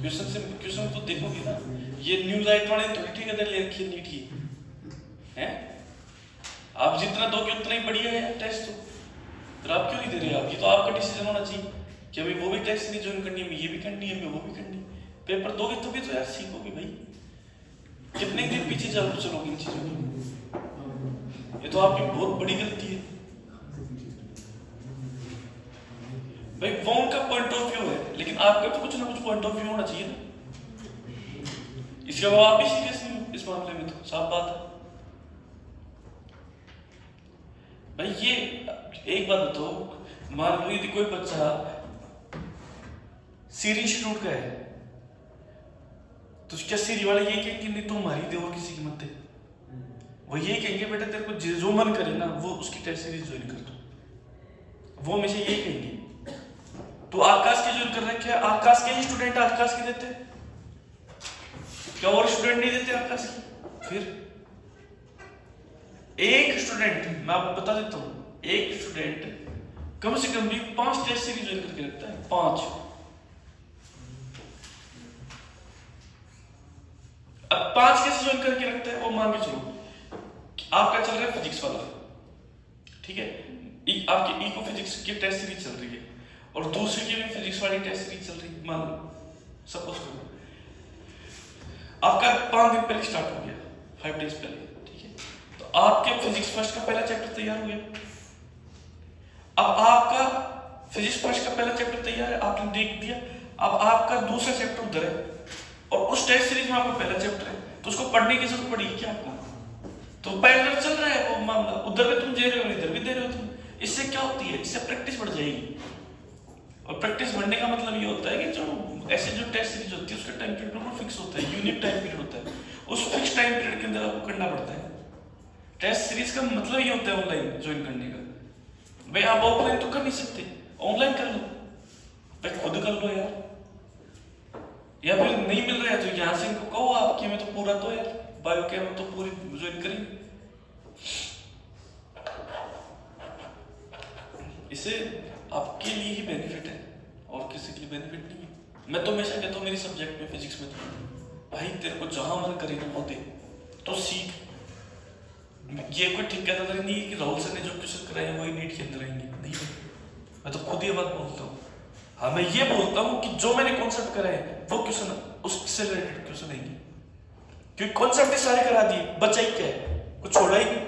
क्वेश्चन तो देखोगे ना, ये न्यू लाइट वाले थोड़ी ठेकेदार ले रखी है नीट की है। आप जितना दोगे उतना ही बढ़िया है टेस्ट। तो फिर आप क्यों नहीं दे रहे? आप ये तो आपका डिसीजन होना चाहिए कि अभी वो भी टेस्ट सीरीज ज्वाइन करनी है, ये भी करनी है, वो भी करनी है। पेपर दोगे तभी तो यार सीखोगे भाई। कितने दिन पीछे चलोगे इन चीजों में? ये तो आपकी बहुत बड़ी गलती है भाई। वो उनका पॉइंट ऑफ व्यू है, लेकिन आपका तो कुछ ना कुछ पॉइंट ऑफ व्यू होना चाहिए ना। इसके अलावा आप भी सीरियस नहीं हो इस मामले में, तो साफ बात है भाई। ये एक बात बताओ, मान लो यदि कोई बच्चा सीरी इंस्टीट्यूट का है तो क्या सीरी वाले ये कहेंगे नहीं तुम हमारी दे और किसी की मत दे? वो ये कहेंगे बेटा तेरे को जो मन करे ना वो उसकी टेस्ट सीरीज ज्वाइन कर दो। वो हमेशा यही कहेंगे। तो आकाश के ज्वाइन कर रखे हैं, आकाश के ही स्टूडेंट आकाश के देते, क्या और स्टूडेंट नहीं देते आकाश की? फिर एक स्टूडेंट, मैं आपको बता देता हूं, एक स्टूडेंट कम से कम भी 5 टेस्ट सीरीज ज्वाइन करके रखता है। 5। अब 5 कैसे ज्वाइन करके रखता है? वो मान के चलो आपका चल रहा है फिजिक्स वाला, ठीक है, आपकी इको फिजिक्स की टेस्ट सीरीज चल रही है और दूसरे की भी फिजिक्स वाली टेस्ट सीरीज चल रही है। मान लो सपोज करो आपका 5 दिन पहले स्टार्ट हो गया, 5 डेज पहले, ठीक है। तो आपके फिजिक्स फर्स्ट का पहला चैप्टर तैयार हो गया। अब आपका फिजिक्स फर्स्ट का पहला चैप्टर तैयार है, आपने देख दिया। अब आपका दूसरा चैप्टर उधर है और उस टेस्ट सीरीज में आपका पहला चैप्टर है, तो उसको पढ़ने की जरूरत पड़ेगी क्या आपको? तो पैरेलल चल रहा है वो मामला, उधर भी तुम दे रहे हो इधर भी दे रहे हो तुम। इससे क्या होती है? इससे प्रैक्टिस बढ़ जाएगी। और प्रैक्टिस बढ़ने का मतलब ये होता है कि जो ऐसे जो टेस्ट सीरीज होती है उसका टाइम पीरियड बिल्कुल फिक्स होता है, यूनिक टाइम पीरियड होता है। उस फिक्स टाइम पीरियड के अंदर आपको करना पड़ता है। टेस्ट सीरीज का मतलब ये होता है ऑनलाइन ज्वाइन करने का। भाई आप ऑफलाइन तो कर नहीं सकते, ऑनलाइन कर लो भाई, खुद कर लो यार। या फिर नहीं मिल रहा है तो यहाँ से इनको कहो आपके में तो पूरा तो यार बायो कैम तो पूरी ज्वाइन करेंगे। इससे आपके लिए ही बेनिफिट है और किसी के लिए बेनिफिट नहीं है। मैं तो हमेशा कहता हूँ मेरी सब्जेक्ट में फिजिक्स में तो भाई तेरे को जहां मन करे ना वो दे तो सीख। ये कोई ठेकेदारी नहीं है कि राहुल सर ने जो क्वेश्चन कराए वही नीट के अंदर आएंगे, नहीं। मैं तो खुद ये बात बोलता हूँ। हाँ मैं ये बोलता हूँ कि जो मैंने कॉन्सेप्ट कराए वो क्वेश्चन उससे रिलेटेड क्वेश्चन आएंगे, क्योंकि कॉन्सेप्ट ही सारे करा दिए, बचा ही क्या है? कुछ छोड़ा ही नहीं।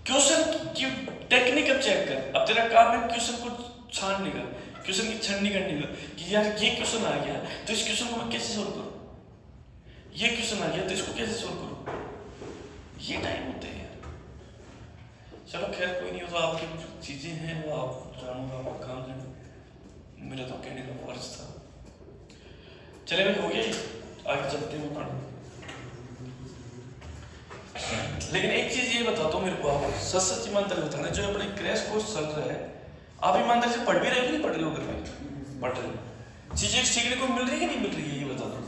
क्वेश्चन की टेक्निक अब चेक कर। अब तेरा काम है क्वेश्चन को छानने का, क्वेश्चन की छाननी करने का कि यार ये क्वेश्चन आ गया तो इस क्वेश्चन को मैं कैसे सोल्व करूं, ये क्वेश्चन आ गया तो इसको कैसे सोल्व करूं। ये टाइम होते हैं यार। चलो खैर कोई नहीं, हो तो आपकी जो चीजें हैं वो आप जानो, आपका काम है, मेरा तो कहने का फर्ज था। चले भाई हो गया, आगे चलते हैं पढ़। लेकिन एक चीज ये बताता हूँ मेरे को, आप सच ईमानदारी बताना, जो अपने क्रैश कोर्स चल रहा है आप ईमानदारी से पढ़ भी रहे हो कि नहीं पढ़ रहे हो? घर में पढ़ रहे हो, चीजें सीखने को मिल रही है कि नहीं मिल रही है? ये बता दो।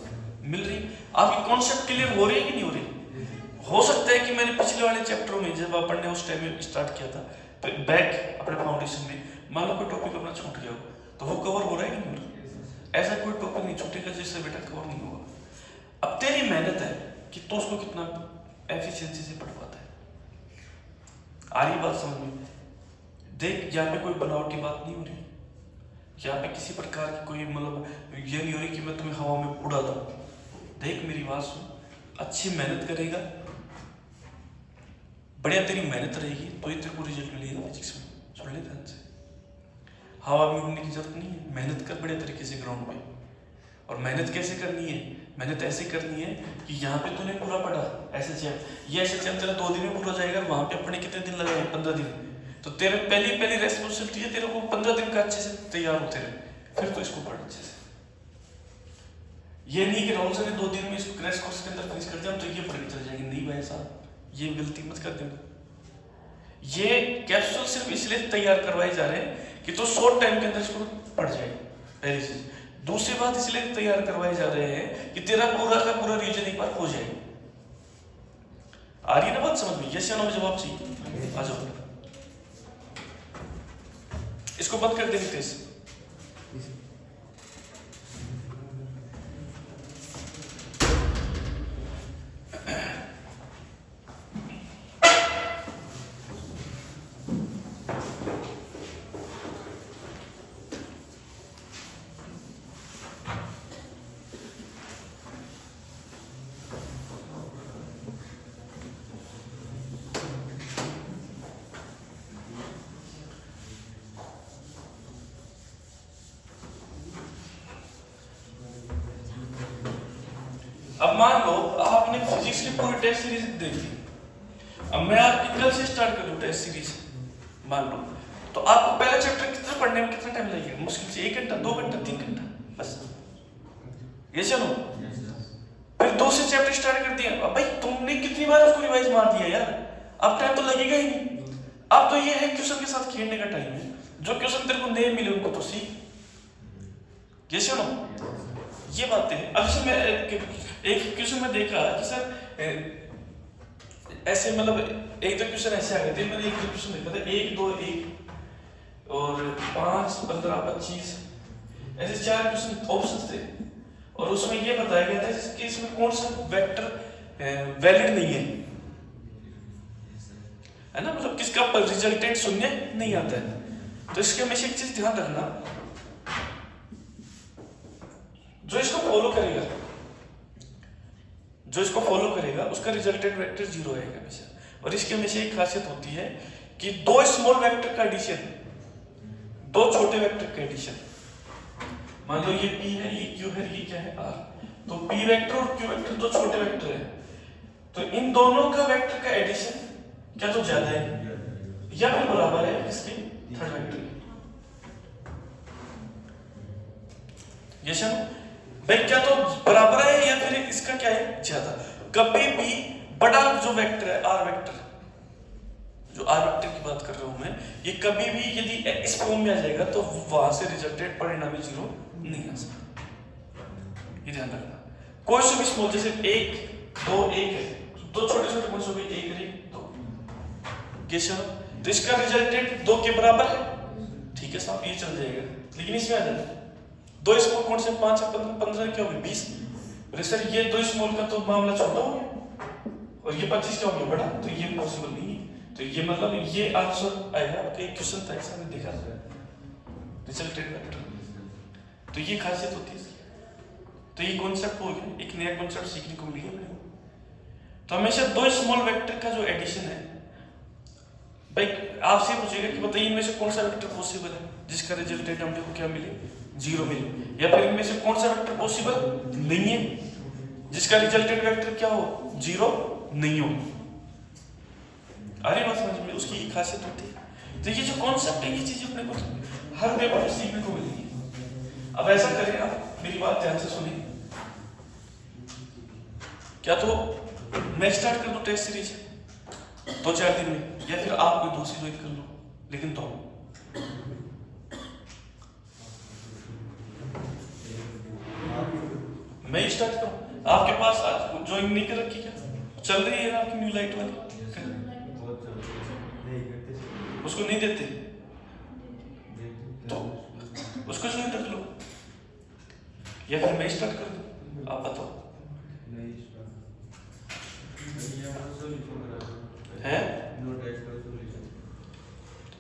मिल रही? आपकी कॉन्सेप्ट क्लियर हो रही है कि नहीं हो रही? हो सकता है कि मैंने पिछले वाले चैप्टरों में जब अपन ने उस टाइम में स्टार्ट किया था बैक अपने फाउंडेशन में, मान लो कोई टॉपिक अपना छूट गया हो तो वो कवर हो रहा है कि नहीं हो रहा? ऐसा कोई टॉपिक नहीं छूटेगा जिससे बेटा कवर नहीं होगा। अब तेरी मेहनत है कि तो उसको कितना एफिशिएंसी से पढ़ पाता है। आ रही बात समझ में? देख यहाँ पे कोई बनावटी बात नहीं हो रही, यहाँ पे किसी प्रकार की कोई मतलब ये नहीं हो रही कि मैं तुम्हें हवा में उड़ा दूं। देख मेरी बात सुन, अच्छी मेहनत करेगा, बढ़िया तेरी मेहनत रहेगी तो ही तेरे को रिजल्ट मिलेगा फिजिक्स में। सुन ले ध्यान से, हवा में उड़ने की जरूरत नहीं है। मेहनत कर बढ़िया तरीके से ग्राउंड पे। और मेहनत कैसे करनी है? मेहनत ऐसे करनी है कि यहाँ पे तूने पूरा पढ़ा ऐसे ये ऐसे तेरा 2 दिन में पूरा हो जाएगा, वहां पे अपने कितने दिन लगे? 15 दिन। तो तेरे पहली रेस्पॉन्सिबिलिटी है तेरे को 15 दिन का अच्छे से तैयार होते रहे, फिर तो इसको पढ़ अच्छे से। ये नहीं कि राहुल सर ने 2 दिन में इसको क्रैश कोर्स के अंदर फिनिश कर दिया तो ये पढ़ के चल जाएंगे, नहीं भाई साहब ये गलती मत कर देना। ये कैप्सूल सिर्फ इसलिए तैयार करवाए जा रहे हैं कि तो शॉर्ट टाइम के अंदर इसको पड़ जाए, पहली चीज। दूसरी बात इसलिए तैयार करवाए जा रहे हैं कि तेरा पूरा का पूरा रीजन एक बार हो जाए। आ रही है ना बात समझ में? यस या नो में जवाब चाहिए, आ जाओ। इसको बंद कर देंगे तेज। अब मान लो आपने फिजिक्स की पूरी टेस्ट सीरीज देख ली। अब मैं आपकी कल से स्टार्ट कर दूं टेस्ट सीरीज, मान लो, तो आपको पहला चैप्टर कितना पढ़ने में कितना टाइम लगेगा? मुश्किल से 1 घंटा, 2 घंटा, 3 घंटा बस। ये चलो फिर 2 से चैप्टर स्टार्ट कर दिया। अब भाई तुमने कितनी बार उसको रिवाइज मार दिया यार, अब टाइम तो लगेगा ही नहीं। अब तो ये है क्वेश्चन के साथ खेलने का टाइम है। जो क्वेश्चन तेरे को नहीं मिले उनको तो सीख। ये सुनो, ये बातें हैं। अब जैसे मैं एक क्वेश्चन में देखा कि सर ऐसे मतलब एक दो क्वेश्चन ऐसे आ गए थे। मैंने एक दो क्वेश्चन देखा था, 1 2 1 और 5 15 25 ऐसे 4 क्वेश्चन ऑप्शंस थे, और उसमें ये बताया गया था कि इसमें कौन सा वेक्टर वैलिड नहीं है ना, मतलब किसका रिजल्टेंट शून्य नहीं आता है। तो इसके हमेशा एक चीज ध्यान रखना, जो इसको फॉलो करेगा उसका रिजल्टेंट वेक्टर 0 आएगा हमेशा। और इसकी हमेशा एक खासियत होती है कि 2 स्मॉल वेक्टर का एडिशन, 2 छोटे वेक्टर का एडिशन। मान लो ये P है, ये Q है, ये क्या है R, तो P वेक्टर और Q वेक्टर 2 छोटे वेक्टर है, तो इन दोनों का वेक्टर का एडिशन क्या तो ज्यादा है या फिर बराबर है इसके थर्ड वेक्टर। ये सब भाई क्या तो बराबर है या फिर इसका क्या है ज्यादा। कभी भी बड़ा जो वेक्टर है R वेक्टर, जो R वेक्टर की बात कर रहा हूं मैं, ये कभी भी यदि इस फॉर्म में आ जाएगा तो वहां से रिजल्टेड परिणामी 0 नहीं आ सकता। ये ध्यान रखना। कोई से भी स्मॉल, जैसे 1 2 1 है, 2 छोटे छोटे कौन से हो गए, 1 1 2, तो इसका रिजल्टेंट 2 के बराबर है, ठीक है साहब, ये चल जाएगा। लेकिन इसमें आ जाए 2 स्मॉल कौन से, 5 15 क्या हो गया 20। अरे सर ये 2 स्मॉल का तो मामला छोटा हो गया और ये 25 क्या हो गया बड़ा, तो ये पॉसिबल नहीं है। तो ये मतलब ये आंसर आएगा आपका। एक क्वेश्चन था ऐसा मैंने देखा रिजल्टेंट वेक्टर। तो ये खासियत होती है इसकी। तो ये कॉन्सेप्ट हो गया, एक नया कॉन्सेप्ट सीखने को मिल गया। तो हमेशा 2 स्मॉल वेक्टर का जो एडिशन है, भाई आपसे पूछेगा कि बताइए इनमें से कौन सा वेक्टर पॉसिबल है जिसका रिजल्टेंट हमने को क्या मिले 0 मिले, या फिर इनमें से कौन सा वेक्टर पॉसिबल नहीं है जिसका रिजल्टेंट वेक्टर क्या हो 0 नहीं हो। अरे बात समझ में, उसकी एक खासियत होती है। तो ये जो कॉन्सेप्ट है, ये चीज अपने को हर पेपर में सीखने को मिलेगी। अब ऐसा करें, आप मेरी बात ध्यान से सुनिए। क्या तो मैं स्टार्ट कर दूं टेस्ट सीरीज 2-4 दिन में, या फिर आप कोई दूसरी ज्वाइन कर लो, लेकिन तो मैं स्टार्ट करूं। आपके पास आज ज्वाइन नहीं कर रखी क्या? चल रही है ना आपकी न्यू लाइट वाली, उसको नहीं देते तो उसको ज्वाइन कर लो, या फिर मैं स्टार्ट कर दूं, आप बताओ। है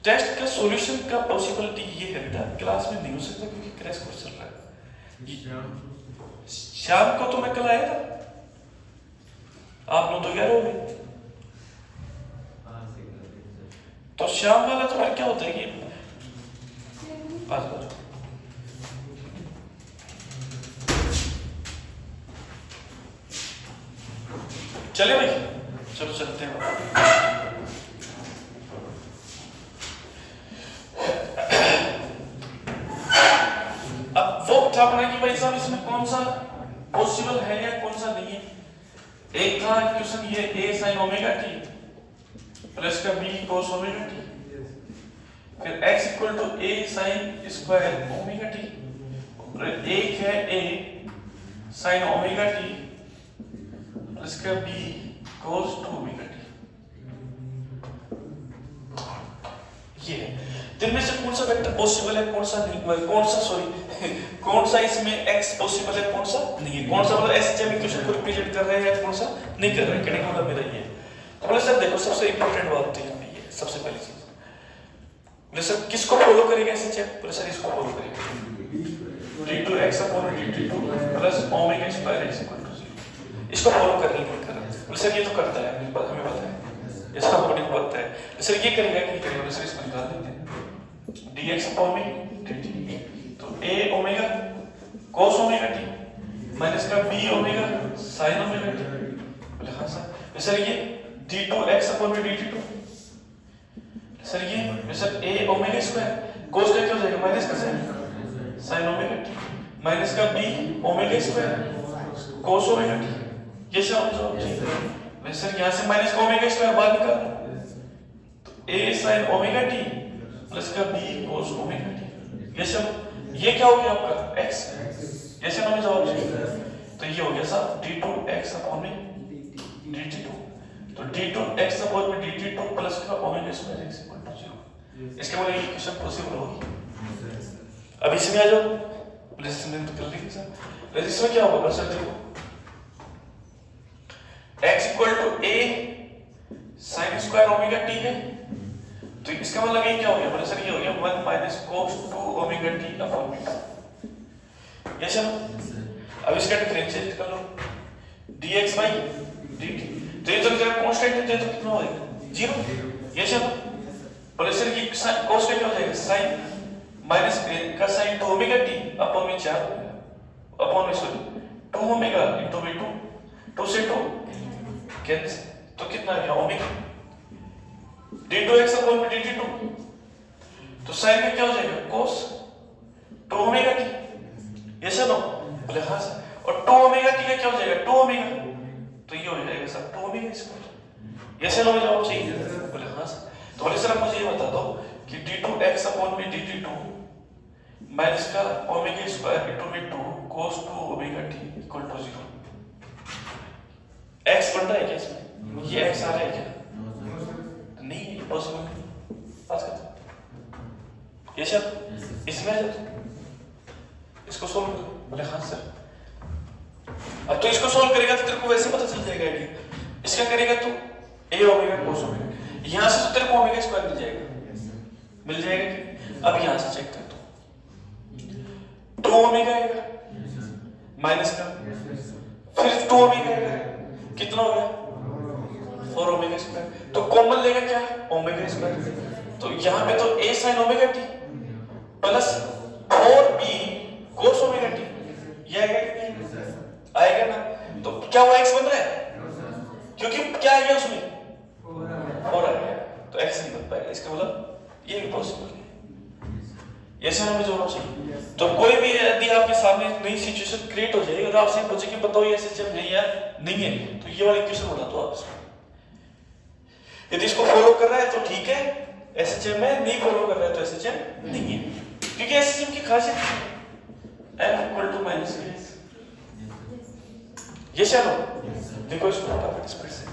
टेस्ट का सॉल्यूशन का पॉसिबिलिटी ये है बेटा, क्लास में नहीं हो सकता क्योंकि क्रैश कोर्स चल रहा है। शाम को तो मैं कल आया था, आप लोग तो 11 हो गए, तो शाम वाला तो फिर क्या होता है कि चले भाई, चलो चलते हैं। अब वो बताना कि भाई साहब इसमें कौन सा पॉसिबल है या कौन सा नहीं है। एक था क्वेश्चन ये a sin omega t, plus का बी कोस ओमेगा टी, फिर x equal to a sine square omega T, और एक है a sine omega T plus का b cos two omega T. ये दिन में से कौन सा वेक्टर पॉसिबल है, कौन सा नहीं, कौन सा सॉरी कौन सा इसमें x पॉसिबल है, कौन सा नहीं है, कौन सा मतलब एसएचएम इक्वेशन को रिप्रेजेंट कर रहे हैं, कौन सा नहीं कर रहे हैं, कहने का मतलब मेरा ये है। तो बोले सर देखो सबसे इंपॉर्टेंट बात तो यहाँ ये सबसे पहली चीज, बोले सर किसको फॉलो करेगा एसएचएम, बोले सर इसको फॉलो करेगा d2x upon dt2 plus omega square x equal to 0। इसको फॉलो कर रहा है, बोले सर ये तो करता है, हमें पता है इसका अकॉर्डिंग पता है। सर ये करेगा कि नहीं करेगा, सर इसको निकाल देते हैं dx अपॉन में dt, तो a omega cos omega t minus का b omega sin omega t, बोले हाँ सर ये d2x अपॉन में dt2, सर ये sir a omega square cos का क्या हो जाएगा माइनस का sin ओमेगा t माइनस का b omega square cos omega t, ये सब सर यहाँ से माइनस का ओमेगा स्क्वायर बाहर निकाल, तो a sin omega t plus का b cos ओमेगा t, ये सब ये क्या हो गया आपका x, ये सब हमें जवाब चाहिए, तो ये हो गया साहब d2x अपॉन में dt2, तो d2x अपॉन में dt2 प्लस का omega square x equal to 0। इसके बाद ये इक्वेशन पॉसिबल होगी। अब इसमें आ जाओ, प्लस इसमें तो कर लेंगे सर, इसमें क्या होगा सर देखो x equal to a sin square omega t है, तो इसका मतलब ये क्या हो गया, बोले सर ये हो गया 1 minus cos 2 omega t upon beta, ये चलो अब इसका डिफरेंशिएट कर लो dx by dt, तो ये तो जरा कांस्टेंट है तो कितना होगा 0, ये चलो बोले सर ये cos का क्या हो जाएगा sin माइनस का sin 2 ओमेगा t अपॉन में 4 अपॉन में सॉरी 2 ओमेगा इनटू में 2 से 2 कैंसिल, तो कितना आ गया ओमेगा d2x अपॉन में dt2, तो sin का क्या हो जाएगा cos 2 ओमेगा t, ये सब बोले हाँ सर, और 2 ओमेगा t का क्या हो जाएगा 2 ओमेगा, तो ये हो जाएगा सर 2 ओमेगा स्क्वायर, ये सब हमें जवाब चाहिए, बोले हाँ सर। तो बोले सर मुझे ये बता दो कि d2x अपॉन में dt2 माइनस का ओमेगा स्क्वायर इनटू में 2 cos 2 omega t equal to 0, x बन रहा है क्या इसमें, ये x आ रहा है क्या, नहीं है पॉसिबल नहीं, पास कर ये सब इसमें आ जाओ, इसको सोल्व करो, बोले हाँ सर। अब तो इसको सोल्व करेगा तो तेरे को वैसे पता चल जाएगा आइडिया, इसका करेगा तो a ओमेगा cos ओमेगा, यहां से तो तेरे को ओमेगा स्क्वायर मिल जाएगा कि, अब यहां से चेक कर दो 2 ओमेगा आएगा माइनस का, फिर 2 ओमेगा आएगा, कितना हो गया 4 ओमेगा स्क्वायर, तो कॉमन लेगा क्या ओमेगा स्क्वायर, तो यहाँ पे तो a sin omega t plus 4b cos omega t, ये आएगा कि नहीं आएगा ना, तो क्या वो x बन रहा है, क्योंकि क्या आ गया उसमें 4 आ गया, तो x नहीं बन पाएगा, इसका मतलब ये भी पॉसिबल है, ऐसे हमें जवाब चाहिए। तो कोई भी यदि आपके सामने नई सिचुएशन क्रिएट हो जाएगी और आपसे पूछे कि बताओ ये एसएचएम है या नहीं है, तो ये वाली क्वेश्चन बता दो आप, यदि इसको फॉलो कर रहा है तो ठीक है एसएचएम है, नहीं फॉलो कर रहा है तो एसएचएम नहीं है, क्योंकि एसएचएम की खासियत f इक्वल टू माइनस ये चलो देखो इसको फटाफट स्पीड से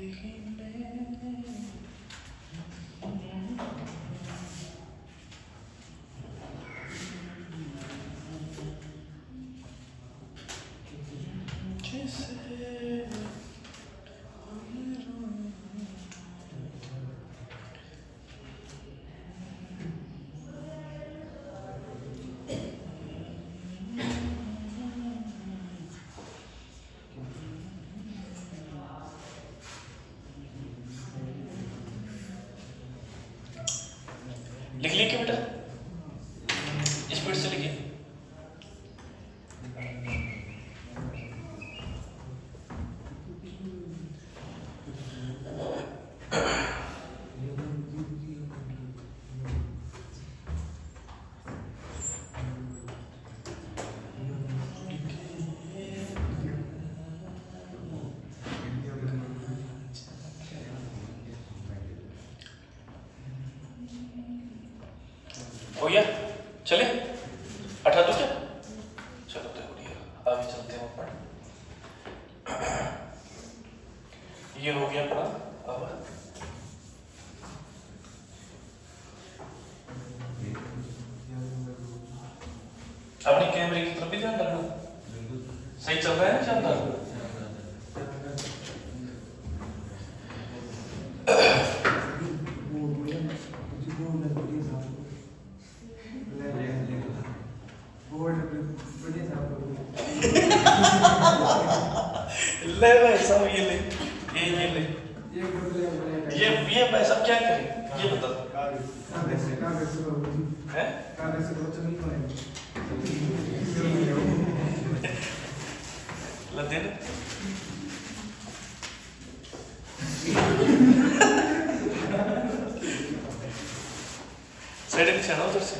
जिंदगी में जिसे लिख लिया क्या बेटा? स्पीड से लिखिए। हो गया? चले 18 तो क्या? चलो तो बढ़िया, आगे चलते हैं ऊपर। ये हो गया अपना। अब अपने कैमरे की तरफ भी ध्यान रखना। सही चल रहा है ना? चल रहा है। ले भाई साहब ये ले, ये ले, ये भाई साहब क्या करें ये बता। हैं? लदे ना साइड में चला उधर से।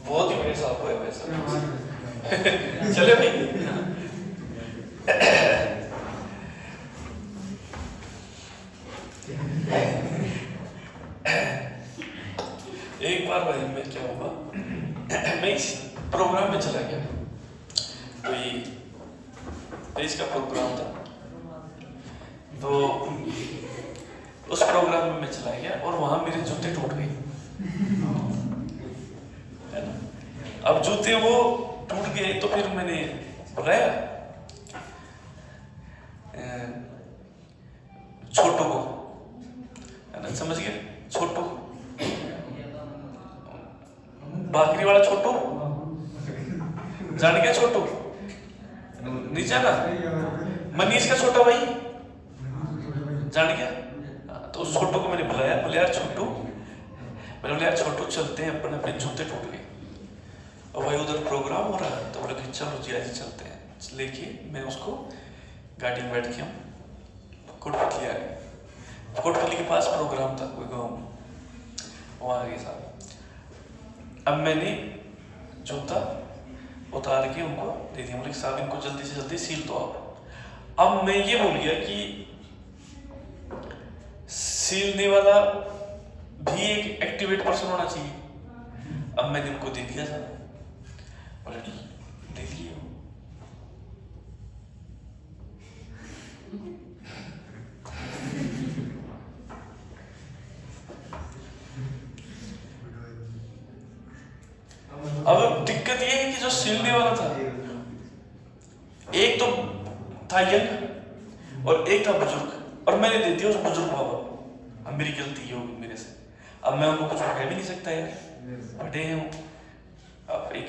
बहुत ही मेरे साथ हुआ वैसा। चले भाई। एक बार भाई मैं क्या हुआ, मैं इस प्रोग्राम में चला गया। तो ये पेश का प्रोग्राम था, तो उस प्रोग्राम में मैं चला गया और वहां मेरे जूते टूट गए, है ना। अब जूते वो टूट गए तो फिर मैंने बुलाया छोटू को, है ना, समझ गए? छोटू, बाकरी वाला छोटू, जान गया? छोटू नहीं जाना? मनीष का छोटा भाई जान गया? तो उस छोटू को मैंने बुलाया, बोले यार छोटू, मैंने बोला यार छोटू चलते हैं, अपने अपने जूते टूट गए और भाई उधर प्रोग्राम हो रहा है। तो बोले कि चलो जी आज चलते हैं। लेके मैं उसको गाड़ी में बैठ के हम कोटपतली आ गए। कोटपतली के पास प्रोग्राम था कोई गाँव में, वहाँ गए साहब। अब मैंने जूता उतार के उनको दे दिया, बोले साहब इनको जल्दी से जल्दी सील दो आप। अब मैं ये बोल गया कि सीलने वाला भी एक एक्टिवेट पर्सन होना चाहिए। अब मैंने उनको दे दिया साहब, बोले दे दिया। अब दिक्कत ये है कि जो सीलने वाला था, एक तो था यंग और एक था बुजुर्ग, और मैंने दे दिया उस बुजुर्ग बाबा। अब मेरी गलती ये होगी मेरे से, अब मैं उनको कुछ कह भी नहीं सकता यार, बड़े हैं। अब एक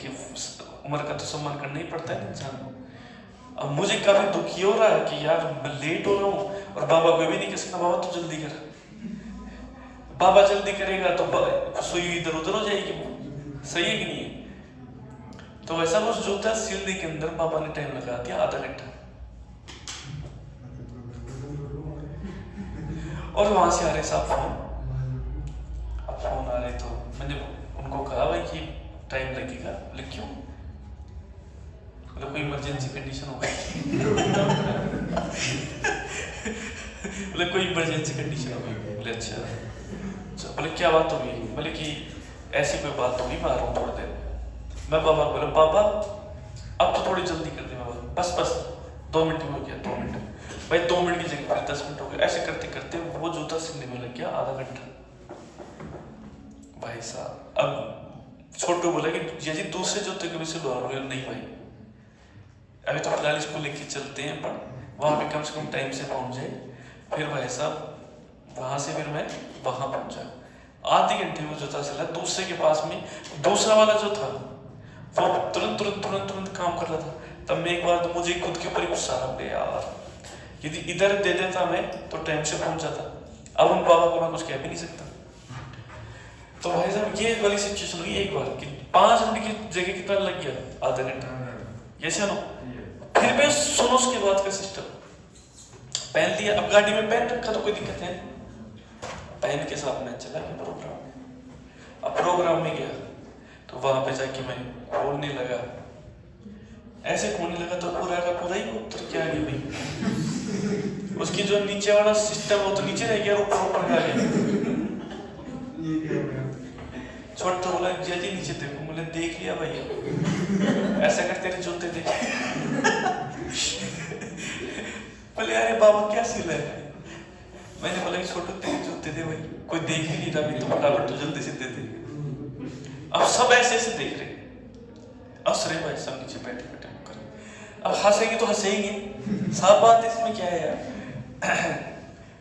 उम्र का तो सम्मान करना ही पड़ता है इंसान को। अब मुझे काफी दुख ये हो रहा है कि यार मैं लेट हो रहा हूँ और बाबा को भी नहीं कह सकता बाबा तो जल्दी कर। बाबा जल्दी करेगा तो सुई इधर उधर हो जाएगी, सही है कि नहीं है? तो वैसा उस जूता सिलने के अंदर पापा ने टाइम लगा दिया आधा घंटा। और वहां से आ रहे साहब फोन, अब फोन आ रहे तो मैंने उनको कहा भाई कि टाइम लगेगा। बोले क्यों? बोले कोई इमरजेंसी कंडीशन हो गई। बोले कोई इमरजेंसी कंडीशन हो गई। बोले अच्छा। बोले क्या बात हो गई? बोले कि ऐसी कोई बात होगी, मैं आ रहा हूँ थोड़ी देर में। मैं बाबा बोला पापा अब तो थोड़ी जल्दी कर दे बाबा, बस 2 मिनट में हो गया। 2 मिनट भाई, 2 मिनट की जगह फिर 10 मिनट हो गए। ऐसे करते करते वो जूता सिलने में लग गया आधा घंटा। भाई साहब अब छोटू बोला कि जी दूसरे जूते कभी सिलवा रहे हो? नहीं भाई अभी तो फिलहाल इसको लेके चलते हैं, पर वहां पे कम से कम टाइम से पहुंच जाए। फिर भाई साहब वहां से फिर मैं वहां पहुंचा। आधे घंटे में जूता सिला। दूसरे के पास में दूसरा वाला जो था वो तुरंत काम कर रहा था। तब मैं एक बार तो मुझे खुद के ऊपर ही गुस्सा आ गया, यार यदि इधर दे देता मैं तो टाइम से पहुंच जाता। अब उन बाबा को मैं कुछ कह भी नहीं सकता। तो भाई साहब ये वाली सिचुएशन हुई एक बार कि 5 मिनट की जगह कितना लग गया? आधा घंटा। ये सुनो, फिर भी सुनो उसके बाद का सिस्टम। पहन लिया, अब गाड़ी में पहन रखा तो कोई दिक्कत है। पहन के साथ मैं चला गया प्रोग्राम। अब प्रोग्राम में गया तो वहां पे जाके मैं खोलने लगा। ऐसे खोलने लगा तो पूरा का पूरा ही उत्तर क्या आ गया भाई। उसकी जो नीचे वाला सिस्टम वो तो नीचे रह गया, ऊपर ऊपर आ गया। छोटा बोला जी नीचे देखो। बोले देख लिया भाई, ऐसा कर तेरे जूते देखे। बोले अरे बाबा क्या सिला है? मैंने बोला कि छोटू तेरे जूते दे भाई, कोई देख ही नहीं रहा भाई, तो फटाफट तो जल्दी से दे दे। अब सब ऐसे ऐसे देख रहे, असरे भाई सब नीचे बैठे बैठे कर। अब हंसेंगे तो हंसेंगे, साफ बात है, इसमें क्या है यार।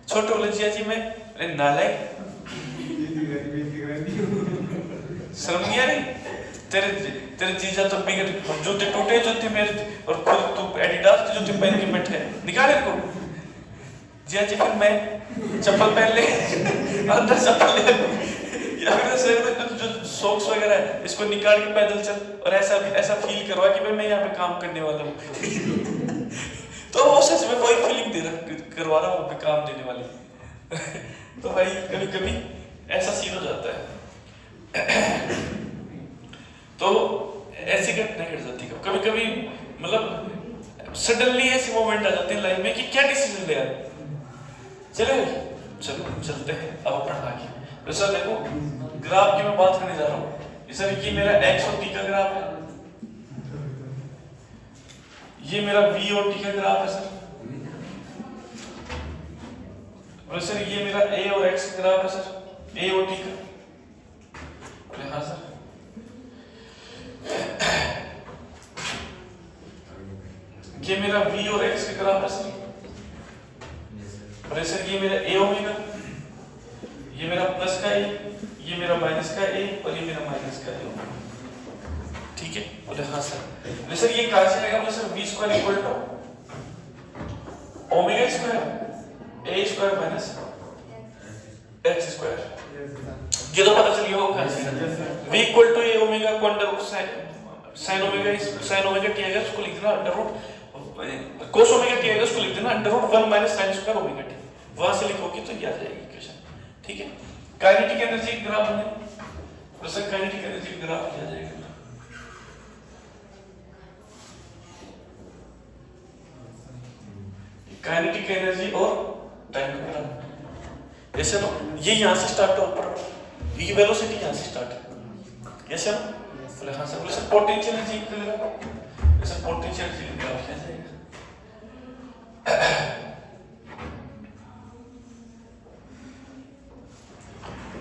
छोटे बोले जी मैं, अरे नालायक शर्म नहीं आ रही? तेरे जीजा तो बिगड़ जूते टूटे जूते मेरे, और खुद तू एडिडास के जूते पहन के बैठे है, निकाल इनको। जी फिर मैं चप्पल पहन ले, अंदर चप्पल ले, या फिर जो सॉक्स वगैरह है इसको निकाल के पैदल चल, और ऐसा फील करवा कि भाई मैं यहाँ पे काम करने वाला हूँ। तो वो सच में वही फीलिंग करवा रहा हूँ काम देने वाली। तो भाई कभी कभी ऐसा सीन हो जाता है। तो ऐसी घटना घट जाती है कभी कभी, मतलब सडनली ऐसी मोमेंट आ जाती है लाइफ में कि क्या डिसीजन ले यार, चलो चलते हैं अब अपना आगे। तो सर देखो ग्राफ की मैं बात करने जा रहा हूँ। सर ये मेरा एक्स और टी का ग्राफ है, ये मेरा वी और टी का ग्राफ है सर। और सर ये मेरा ए और एक्स का ग्राफ है सर, ए और टी का। हाँ सर ये मेरा वी और एक्स का ग्राफ है सर। और सर ये मेरा ए ओमेगा, ये मेरा प्लस का ए, ये मेरा माइनस का ए, और ये मेरा माइनस का ए। ठीक है? बोले हाँ सर। सर ये कहां से आएगा? बोले sir V square equal to omega square A square minus X square. ये तो पता चल गया होगा कहां से। V equal to A omega को under root sine omega T आएगा, उसको लिख देना under root cos omega T आएगा, उसको लिख देना under root 1 minus sine square omega T. वहां से लिखोगे तो ये आ जाएगी इक्वेशन। ठीक है? काइनेटिक एनर्जी ग्राफ है, तो सर काइनेटिक एनर्जी ग्राफ लिया जाएगा। काइनेटिक एनर्जी और टाइम का ग्राफ। जैसे ये यहां से स्टार्ट हो, ऊपर ये वेलोसिटी यहां से स्टार्ट है। Yes sir? बोले हाँ सर। बोले सर पोटेंशियल एनर्जी इक्वल है, जैसे पोटेंशियल एनर्जी ग्राफ लिया जाएगा।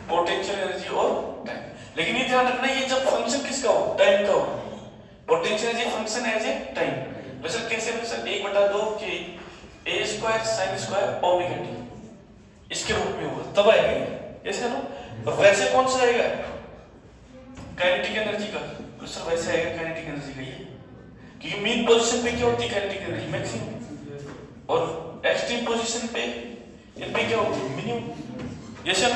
पोटेंशियल एनर्जी और टाइम। लेकिन ये ध्यान रखना ये जब फंक्शन किसका हो? टाइम का हो। Potential energy function as a time. वैसे कैसे? Sir 1/2 K A square sine square omega T इसके रूप में होगा, तब आएगा ये। ऐसे ना? और वैसे कौन सा आएगा? काइनेटिक एनर्जी का। तो सर वैसे आएगा काइनेटिक एनर्जी का ये, क्योंकि मीन पोजीशन पे क्या होती है? काइनेटिक एनर्जी मैक्सिमम, और एक्सट्रीम पोजीशन पे इन पे क्या होती है? मिनिमम। ये सर?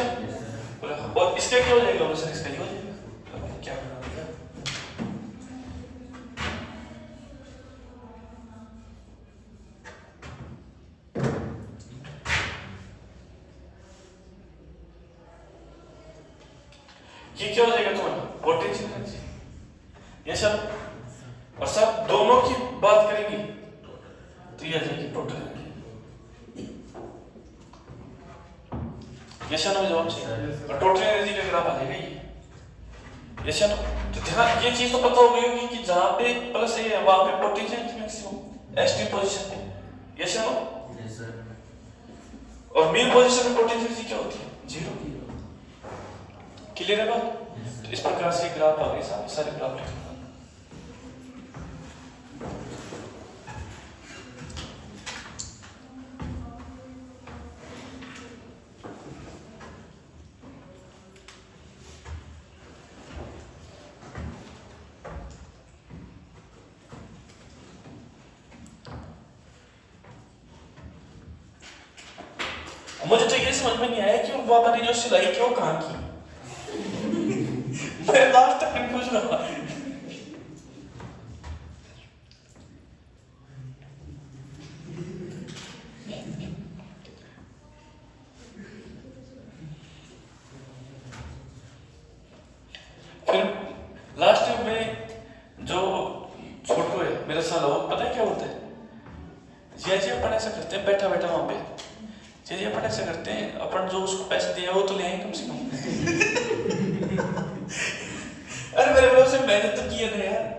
और इसका क्या हो जाएगा? सर इसका ये हो जाएगा। क्या करना होगा? ये क्या हो जाएगा तुम्हारा? Potential energy. ये सब और सब दोनों की बात करेंगे तो ये आ जाएगी टोटल एनर्जी। यस या नो जवाब चाहिए और टोटल एनर्जी का ग्राफ आ जाएगा ये। यस या नो? तो ध्यान ये चीज तो पता हो गई होगी कि जहां पे प्लस ए है वहां पे पोटेंशियल मैक्सिमम एसटी पोजीशन पे। यस या नो? Yes sir. और मेन पोजीशन में पोटेंशियल क्या होती है? जीरो। क्लियर है बात? तो इस प्रकार से ग्राफ आ गए सारे ग्राफ लिखना। मुझे तो ये समझ में नहीं आया कि बाबा ने जो सिलाई क्यों कहाँ की। मैं लास्ट टाइम पूछ रहा फिर लास्ट टाइम में जो छोटू है मेरे साल हो पता है क्या होता है? जी अपन ऐसा करते हैं बैठा बैठा वहां पे चलिए अपन ऐसा करते हैं अपन जो उसको पैसे दिया वो तो ले आए कम से कम। अरे मेरे बड़ों से मेहनत तो किया ना यार।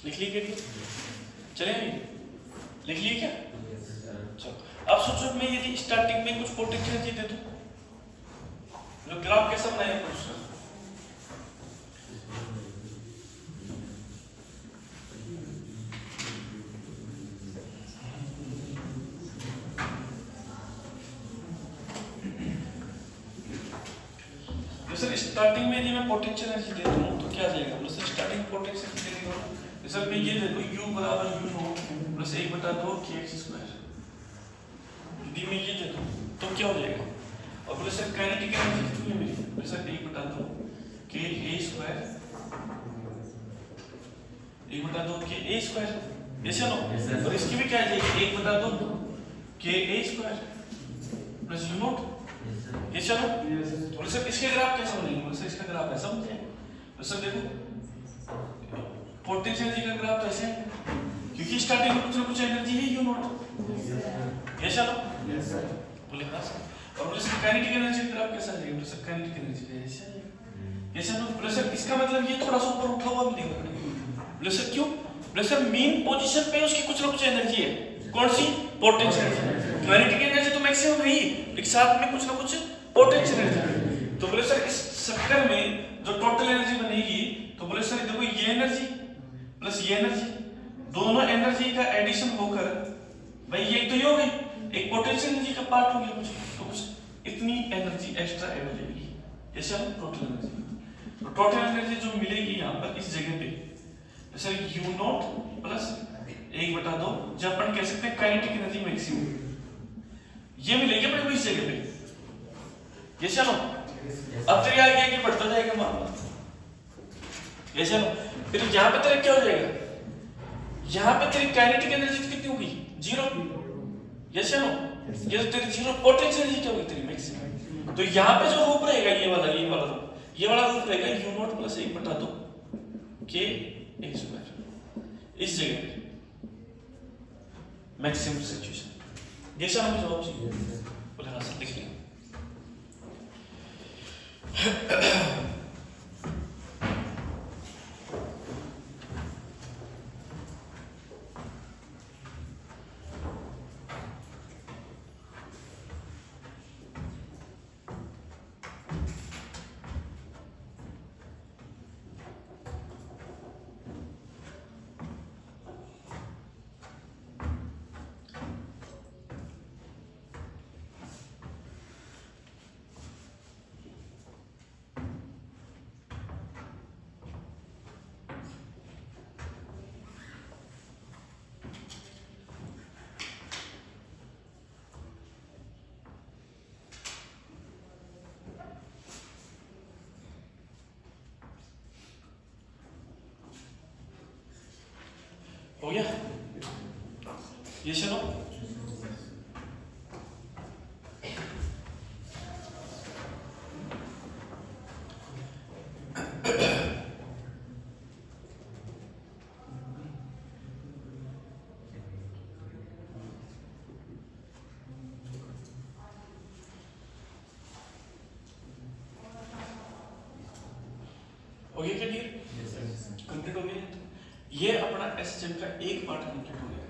लिख लिए क्या? चलेंगे लिख लिए क्या? चलो अब सोचो मैं यदि स्टार्टिंग में कुछ पोटेंशियल एनर्जी दे दूं जो ग्राफ कैसा बनाएगा कुछ सर स्टार्टिंग में यदि मैं पोटेंशियल एनर्जी दे दूं तो क्या जाएगा? मतलब स्टार्टिंग पोटेंशियल एनर्जी देगा सर मैं ये देखो u बराबर u not plus 1/2 kx square यदि मैं ये दे दूं तो क्या हो जाएगा? और प्लस सर काइनेटिक एनर्जी कितनी है मेरी? Plus 1/2 k a square 1/2 K A square, ऐसे नो, और इसकी भी क्या आ जाएगी 1/2 K A square plus you not, ये चलो। तो सर इसके ग्राफ कैसे बनेंगे, सर इसका ग्राफ ऐसा बनता है। तो सर देखो पोटेंशियल एनर्जी का ग्राफ ऐसे है, क्योंकि स्टार्टिंग में कुछ ना कुछ एनर्जी है यू नॉट, ये चलो बोले हाँ सर। और बोले सर काइनेटिक एनर्जी का ग्राफ कैसा आएगा, बोले सर काइनेटिक एनर्जी का ऐसे आएगा, ये चलो। बोले सर इसका मतलब ये थोड़ा सा ऊपर उठा हुआ मिलेगा, बोले सर क्यों, बोले सर मेन पोजीशन पे उसकी कुछ ना कुछ एनर्जी है, कौन सी, पोटेंशियल एनर्जी। काइनेटिक एनर्जी तो मैक्सिमम है ही, लेकिन साथ में कुछ ना कुछ पोटेंशियल एनर्जी। तो बोले सर इस चक्कर में जो टोटल एनर्जी बनेगी, तो बोले सर देखो ये एनर्जी प्लस ये एनर्जी, दोनों एनर्जी का एडिशन होकर भाई ये तो ये हो गई, एक पोटेंशियल एनर्जी का पार्ट हो गया कुछ, तो कुछ इतनी एनर्जी एक्स्ट्रा ऐड हो जाएगी, जैसे हम टोटल एनर्जी। तो टोटल एनर्जी जो मिलेगी यहाँ पर इस जगह पे, सर यू नॉट प्लस 1/2, जब अपन कह सकते हैं काइनेटिक एनर्जी मैक्सिमम, ये मिलेगी अपने को इस जगह पे, ये चलो। अब तेरे आगे आगे बढ़ता जाएगा मामला, ये चलो। फिर यहाँ पे तेरे क्या हो जाएगा, यहाँ पे तेरी काइनेटिक एनर्जी कितनी होगी, 0, ये चलो। ये तो तेरी 0 पोटेंशियल एनर्जी क्या होगी तेरी मैक्सिमम। तो यहाँ पे जो रूप रहेगा ये वाला रूप रहेगा you not plus 1/2 K A square, इस जगह पे मैक्सिमम सिचुएशन, ये सब हमें जवाब चाहिए, बोले हाँ सर लिख लिया। हो गया, ये सुनो। हो गया क्या डियर, कंप्लीट हो गया। ये अपना एसएचएम का एक पार्ट कंप्लीट हो गया,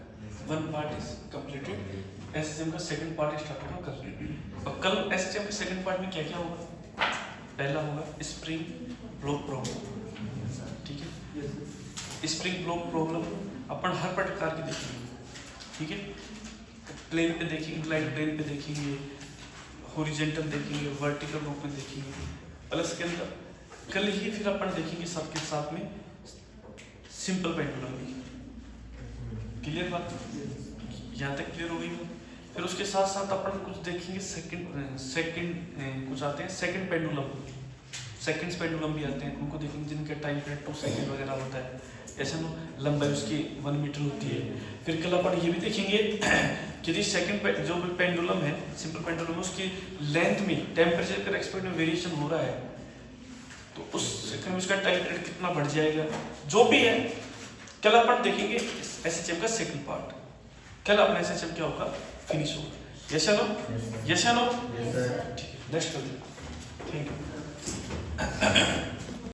one part is completed. SHM का सेकंड पार्ट स्टार्ट होगा कल, और कल एसएचएम के सेकंड पार्ट में क्या क्या होगा। पहला होगा स्प्रिंग ब्लॉक प्रॉब्लम, ठीक है। स्प्रिंग ब्लॉक प्रॉब्लम अपन हर प्रकार की देखेंगे, ठीक है। प्लेन पे देखेंगे, इंक्लाइंड प्लेन पे देखेंगे, हॉरिजॉन्टल देखेंगे, वर्टिकल रूप में देखेंगे, प्लस के अंदर कल ही फिर अपन देखेंगे साथ के साथ में सिंपल पेंडुलम भी। क्लियर बात, यहाँ तक क्लियर हो गई। फिर उसके साथ साथ अपन कुछ देखेंगे सेकंड कुछ आते हैं सेकंड पेंडुलम, सेकंड्स पेंडुलम भी आते हैं, उनको देखेंगे जिनका टाइम पीरियड 2 सेकंड वगैरह होता है, ऐसा ना लंबाई उसकी 1 मीटर होती है। फिर कल अपन ये भी देखेंगे कि सेकंड जो पेंडुलम है, सिंपल पेंडुलम, उसकी लेंथ में टेम्परेचर का एक्सपेक्ट में वेरिएशन हो रहा है, तो उस में उसका टाइम पीरियड कितना बढ़ जाएगा, जो भी है कल अपन देखेंगे एसएचएम का सेकंड पार्ट। कल अपना एसएचएम क्या होगा, फिनिश होगा। यस नो, यस नो, ठीक है, नेक्स्ट कर दो, थैंक यू।